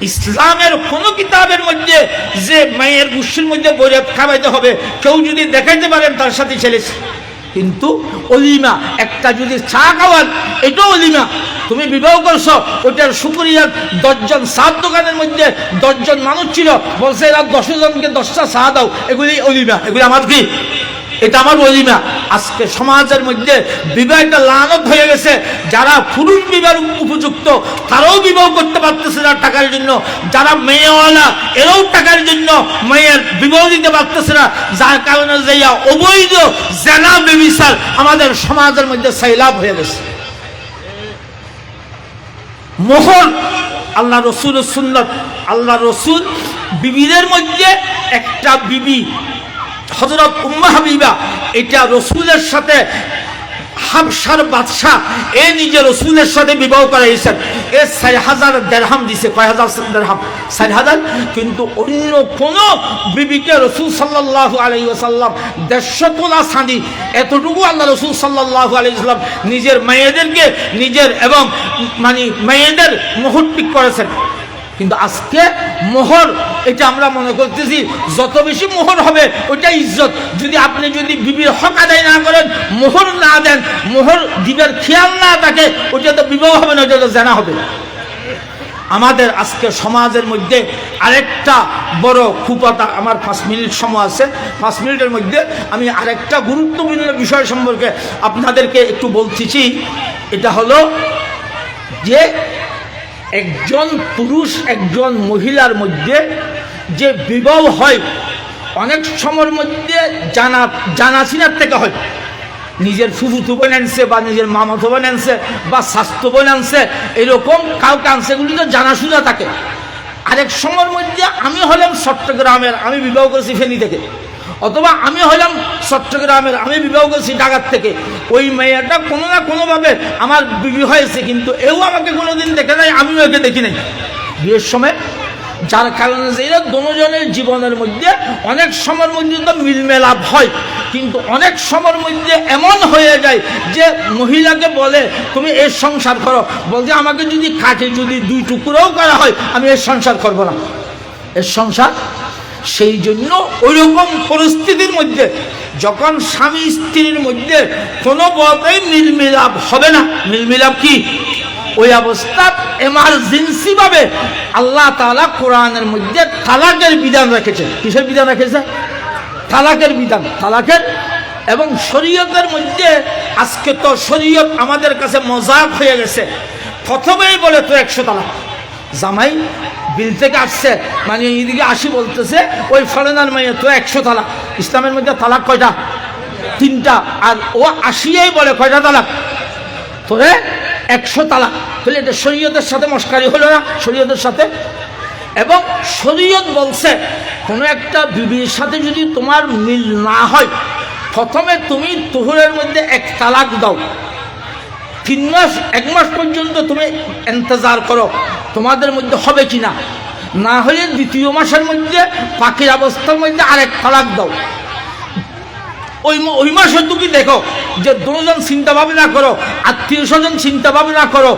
ইসলামের কোন কিতাবের মধ্যে যে মায়ের গোষ্ঠীর মধ্যে বৈরাত খাওয়াইতে হবে, কেউ যদি দেখাইতে পারেন তার সাথে ছেলেছে। কিন্তু অলিমা একটা যদি চা খাওয়ান, এটাও অলিমা। তুমি বিবাহ করছো, ওইটার শুকরিয়া 10 জন চার দোকানের মধ্যে 10 জন মানুষ ছিল, বলছে এরা 10 জনকে 10টা চা দাও, এগুলি অলিমা। এগুলি আমার কি? এটা আমার অলিমা। আজকে সমাজের মধ্যে বিবাহটা লানত হয়ে গেছে। যারা পুরুষ বিবাহ উপযুক্ত তারাও বিবাহ করতে পারতেছে না টাকার জন্য, যারা মেয়েওয়ালা এরাও টাকার জন্য মেয়ের বিবাহ দিতে পারতেছে না, যার কারণে যাইয়া অবৈধ জেনা ব্যভিচার আমাদের সমাজের মধ্যে সাইলাব হয়ে গেছে। মোহর আল্লাহ রসুলের সুন্নাত। আল্লাহ রসুল বিবিদের মধ্যে একটা বিবি হযরত উম্মে হাবিবা, এটা রসুলের সাথে হাবশার বাদশাহ এ নিজে রসুলের সাথে বিবাহ করাইছেন। এ 4,000 দিরহাম দিছে। কয় হাজার দিরহাম? 4,000। কিন্তু অন্য কোন বিবিকে রসুল সাল্লাল্লাহু আলাইহি ওয়াসাল্লাম 150 তোলা চাঁদি, এতটুকু আল্লাহ রসুল সাল্লাল্লাহু আলাইহি ওয়াসাল্লাম নিজের মেয়েদেরকে নিজের এবং মানে মেয়েদের মোহর ঠিক করেছেন। কিন্তু আজকে মোহর এটা আমরা মনে করতেছি যত বেশি মোহর হবে ওইটা ইজ্জত। যদি আপনি বিবির হক আদায় না করেন, মোহর না দেন, মোহর দিবের খেয়াল না থাকে, ওইটা তো বিবাহ হবে না, ওইটা তো জানা হবে। আমাদের আজকে সমাজের মধ্যে আরেকটা বড় কুপথা। আমার 5 মিনিট সময় আছে, 5 মিনিটের মধ্যে আমি আরেকটা গুরুত্বপূর্ণ বিষয় সম্পর্কে আপনাদেরকে একটু বলতেছি। এটা হলো যে একজন পুরুষ একজন মহিলার মধ্যে যে বিবাহ হয়, অনেক সময়ের মধ্যে জানাশিনার থেকে হয়। নিজের ফুফুতো বোন আনছে বা নিজের মামাতো বোন আনছে বা স্বাস্থ্য বোন আনছে, এরকম কাউকে আনছে, এগুলি তো জানাশোনা থাকে। আরেক সময়ের মধ্যে আমি হলাম চট্টগ্রামের, আমি বিবাহ করেছি ফেনী থেকে, অথবা আমি হলাম চট্টগ্রামের, আমি বিবাহ করছি ঢাকার থেকে। ওই মেয়েটা কোনো না কোনোভাবে আমার বিবি হয়েছে, কিন্তু এও আমাকে কোনোদিন দেখে নাই, আমিও একে দেখি নাই বিয়ের সময়। যার কারণে যে দুজনের জীবনের মধ্যে অনেক সময়ের মধ্যে তো মিলমেলাপ হয়, কিন্তু অনেক সময়ের মধ্যে এমন হয়ে যায় যে মহিলাকে বলে তুমি এর সংসার করো, বলছে আমাকে যদি কাটে, যদি 2 টুকরোও করা হয়, আমি এর সংসার করবো না, এর সংসার। সেই জন্য ওইরকম পরিস্থিতির মধ্যে যখন স্বামী স্ত্রীর মধ্যে কোনো পথেই মিলমিলাপ হবে না, মিলমিলাপ কি, ওই অবস্থা এমার্জেন্সি ভাবে আল্লাহ তাআলা কোরআনের মধ্যে তালাকের বিধান রেখেছেন। কিসের বিধান রেখেছে? তালাকের বিধান, তালাকের। এবং শরীয়তের মধ্যে আজকে তো শরীয়ত আমাদের কাছে মজাক হয়ে গেছে। প্রথমেই বলে তো 100 তালাক। জামাই বিল থেকে আসছে, মানে এইদিকে আসি বলতেছে ওই ফরেনার মেয়ে তো 100 তালাক। ইসলামের মধ্যে তালাক কয়টা? 3টা, আর ও আসিয়াই বলে কয়টা তালাক, তোরে 100 তালাক। তাহলে এটা শরীয়তের সাথে মস্কারি হলো না? শরীয়তের সাথে। এবং শরীয়ত বলছে কোনো একটা বিবির সাথে যদি তোমার মিল না হয়, প্রথমে তুমি তুহুরের মধ্যে 1 তালাক দাও, 3 মাস 1 মাস পর্যন্ত তুমি ইন্তজার করো তোমাদের মধ্যে হবে কিনা, না হলে 2য় মাসের মধ্যে পাখির অবস্থার মধ্যে আরেক তালাক দাও। ওই মাসে তুমি দেখো যে দুজন চিন্তা ভাবনা করো, আত্মীয় স্বজন চিন্তা ভাবনা করো,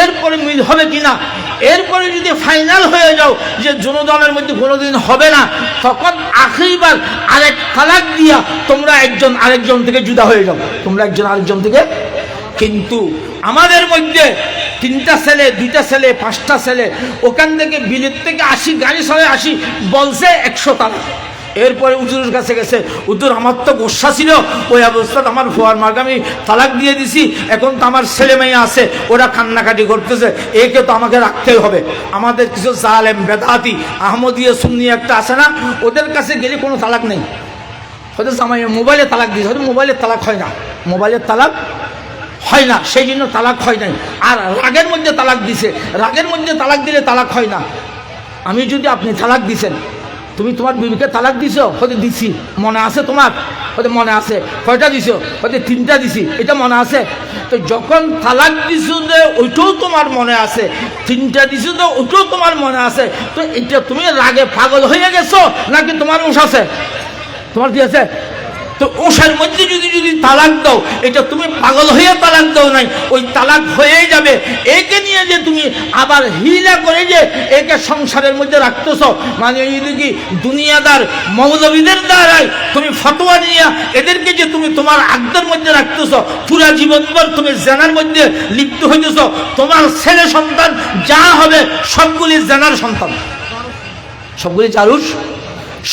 এরপরে মিল হবে কিনা। এরপরে যদি ফাইনাল হয়ে যাও যে দুজনের মধ্যে কোনোদিন হবে না, তখন আখেরিবার আরেক তালাক দিয়া তোমরা একজন আরেকজন থেকে জুদা হয়ে যাও, তোমরা একজন আরেকজন থেকে। কিন্তু আমাদের মধ্যে 3টা ছেলে, 2টা ছেলে, 5টা ছেলে, ওখান থেকে বিলেত থেকে 80 গাড়ি চলে 80 বলছে 100 তালাক। এরপরে হুজুরের কাছে গেছে, হুজুর আমার তো গোসা ছিল, ওই অবস্থায় আমার ফুয়ার মাকে আমি তালাক দিয়ে দিছি, এখন তো আমার ছেলে মেয়ে আছে, ওরা কান্নাকাটি করতেছে, একে তো আমাকে রাখতেই হবে। আমাদের কিছু জালেম বেদাতি আহমদিয়া সুন্নি একটা আছে না, ওদের কাছে গেলে কোনো তালাক নেই। হয়তো আমি মোবাইলে তালাক দিয়েছি, হয়তো মোবাইলের তালাক হয় না, মোবাইলের তালাক হয় না, সেই জন্য তালাক হয় নাই। আর রাগের মধ্যে তালাক দিছে, রাগের মধ্যে তালাক দিলে তালাক হয় না। আমি যদি আপনি তালাক দিছেন, তুমি তোমার বিবিকে তালাক দিছো, হয়তো দিছি, মনে আছে তোমার? হয়তো মনে আছে। কয়টা দিছো? হয়তো 3টা দিছি, এটা মনে আছে। তো যখন তালাক দিছো যে ওইটাও তোমার মনে আছে, 3টা দিছো তো ওইটাও তোমার মনে আছে, তো এটা তুমি রাগে পাগল হয়ে গেছো নাকি তোমার উষ আছে? তোমার কি আছে? তো ওষার মধ্যে যদি তালাক দাও, এটা তুমি পাগল হয়ে তালাক দাও নাই, ওই তালাক হয়েই যাবে। একে নিয়ে যে তুমি আবার হিলা করে যে একে সংসারের মধ্যে রাখতেছ, মানে এইদিকে দুনিয়াদার মৌলবীদের দ্বারাই তুমি ফতোয়া নিয়ে এদেরকে যে তুমি তোমার আগ্দের মধ্যে রাখতেছ, পুরা জীবনভর তুমি জেনার মধ্যে লিপ্ত হইতেছ, তোমার ছেলে সন্তান যা হবে সবগুলি জেনার সন্তান, সবগুলি চারুষ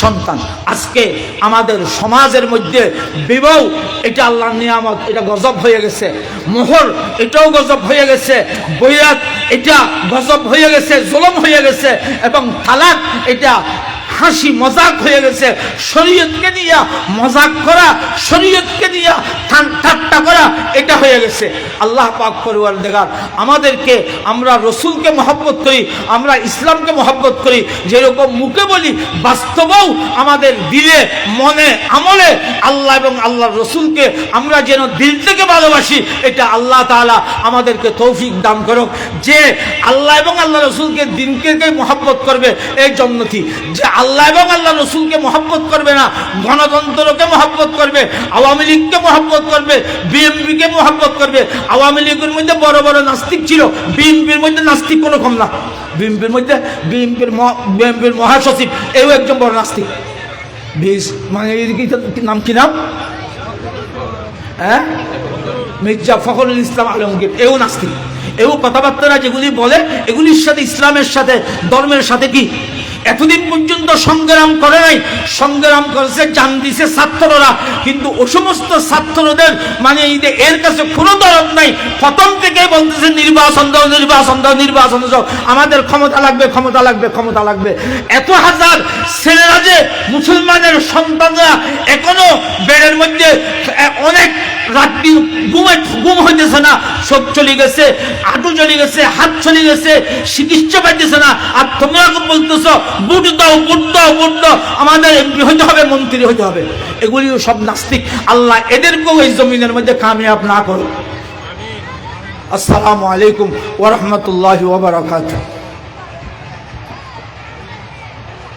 সন্তান। আজকে আমাদের সমাজের মধ্যে বিবাহ এটা আল্লাহর নিয়ামত, এটা গজব হয়ে গেছে। মোহর এটাও গজব হয়ে গেছে, বৈরাত এটা গজব হয়ে গেছে, জুলুম হয়ে গেছে, এবং তালাক এটা হাসি মজাক হয়ে গেছে। শরীয়তকে নিয়ে মজাক করা, শরীয়তকে নিয়ে ঠাট্টা করা, এটা হয়ে গেছে। আল্লাহ পাক পরওয়ারদিগার আমাদেরকে, আমরা রসুলকে মহব্বত করি, আমরা ইসলামকে মহব্বত করি, যেরকম মুখে বলি বাস্তবেও আমাদের দিলে মনে আমলে আল্লাহ এবং আল্লাহর রসুলকে আমরা যেন দিল থেকে ভালোবাসি, এটা আল্লাহ তাআলা আমাদেরকে তৌফিক দান করুক। যে আল্লাহ এবং আল্লাহ রসুলকে দিনকে মহব্বত করবে এই জন্নতি, যে আল্লাহ এবং আল্লাহ রসুলকে মহব্বত করবে না, গণতন্ত্রকে মহব্বত করবে, আওয়ামী লীগকে মহব্বত করবে, বিএনপিকে মহব্বত করবে। আওয়ামী লীগের মধ্যে বড় বড় নাস্তিক ছিল, বিএনপির মধ্যে নাস্তিক কোনো কম না। বিএনপির মধ্যে বিএনপির মহাসচিব এও একজন বড় নাস্তিক, মানে নাম কি নাম, হ্যাঁ, মির্জা ফখরুল ইসলাম আলমগীর, এও নাস্তিক। এও কথাবার্তা যেগুলি বলে এগুলির সাথে ইসলামের সাথে ধর্মের সাথে কি এতদিন পর্যন্ত সংগ্রাম করে নাই, সংগ্রাম করেছে জান দিছে ছাত্ররা, কিন্তু ও সমস্ত ছাত্রদের মানে এর কাছে কোনো দরদ নাই, প্রথম থেকে বলতেছে নির্বাচন দাও, নির্বাচন দাও, নির্বাচন দাও, আমাদের ক্ষমতা লাগবে, ক্ষমতা লাগবে, ক্ষমতা লাগবে। এত হাজার ছেলেরা যে মুসলমানের সন্তানরা এখনো বেড়ের মধ্যে অনেক রাত্রি ঘুম হইতেছে না, সব চলে গেছে, আটু চলে গেছে, হাত চলে গেছে, চিকিৎসা পাইতেছে না, আর তোমরা বলতেছ ভোট দাও, ভোট দাও, ভোট দাও, আমাদের এমপি হইতে হবে, মন্ত্রী হইতে হবে। এগুলিও সব নাস্তিক। আল্লাহ এদেরকেও এই জমিনের মধ্যে কামিয়াব না করো। আসসালামু আলাইকুম ওয়া রাহমাতুল্লাহি ওয়া বারাকাতুহু।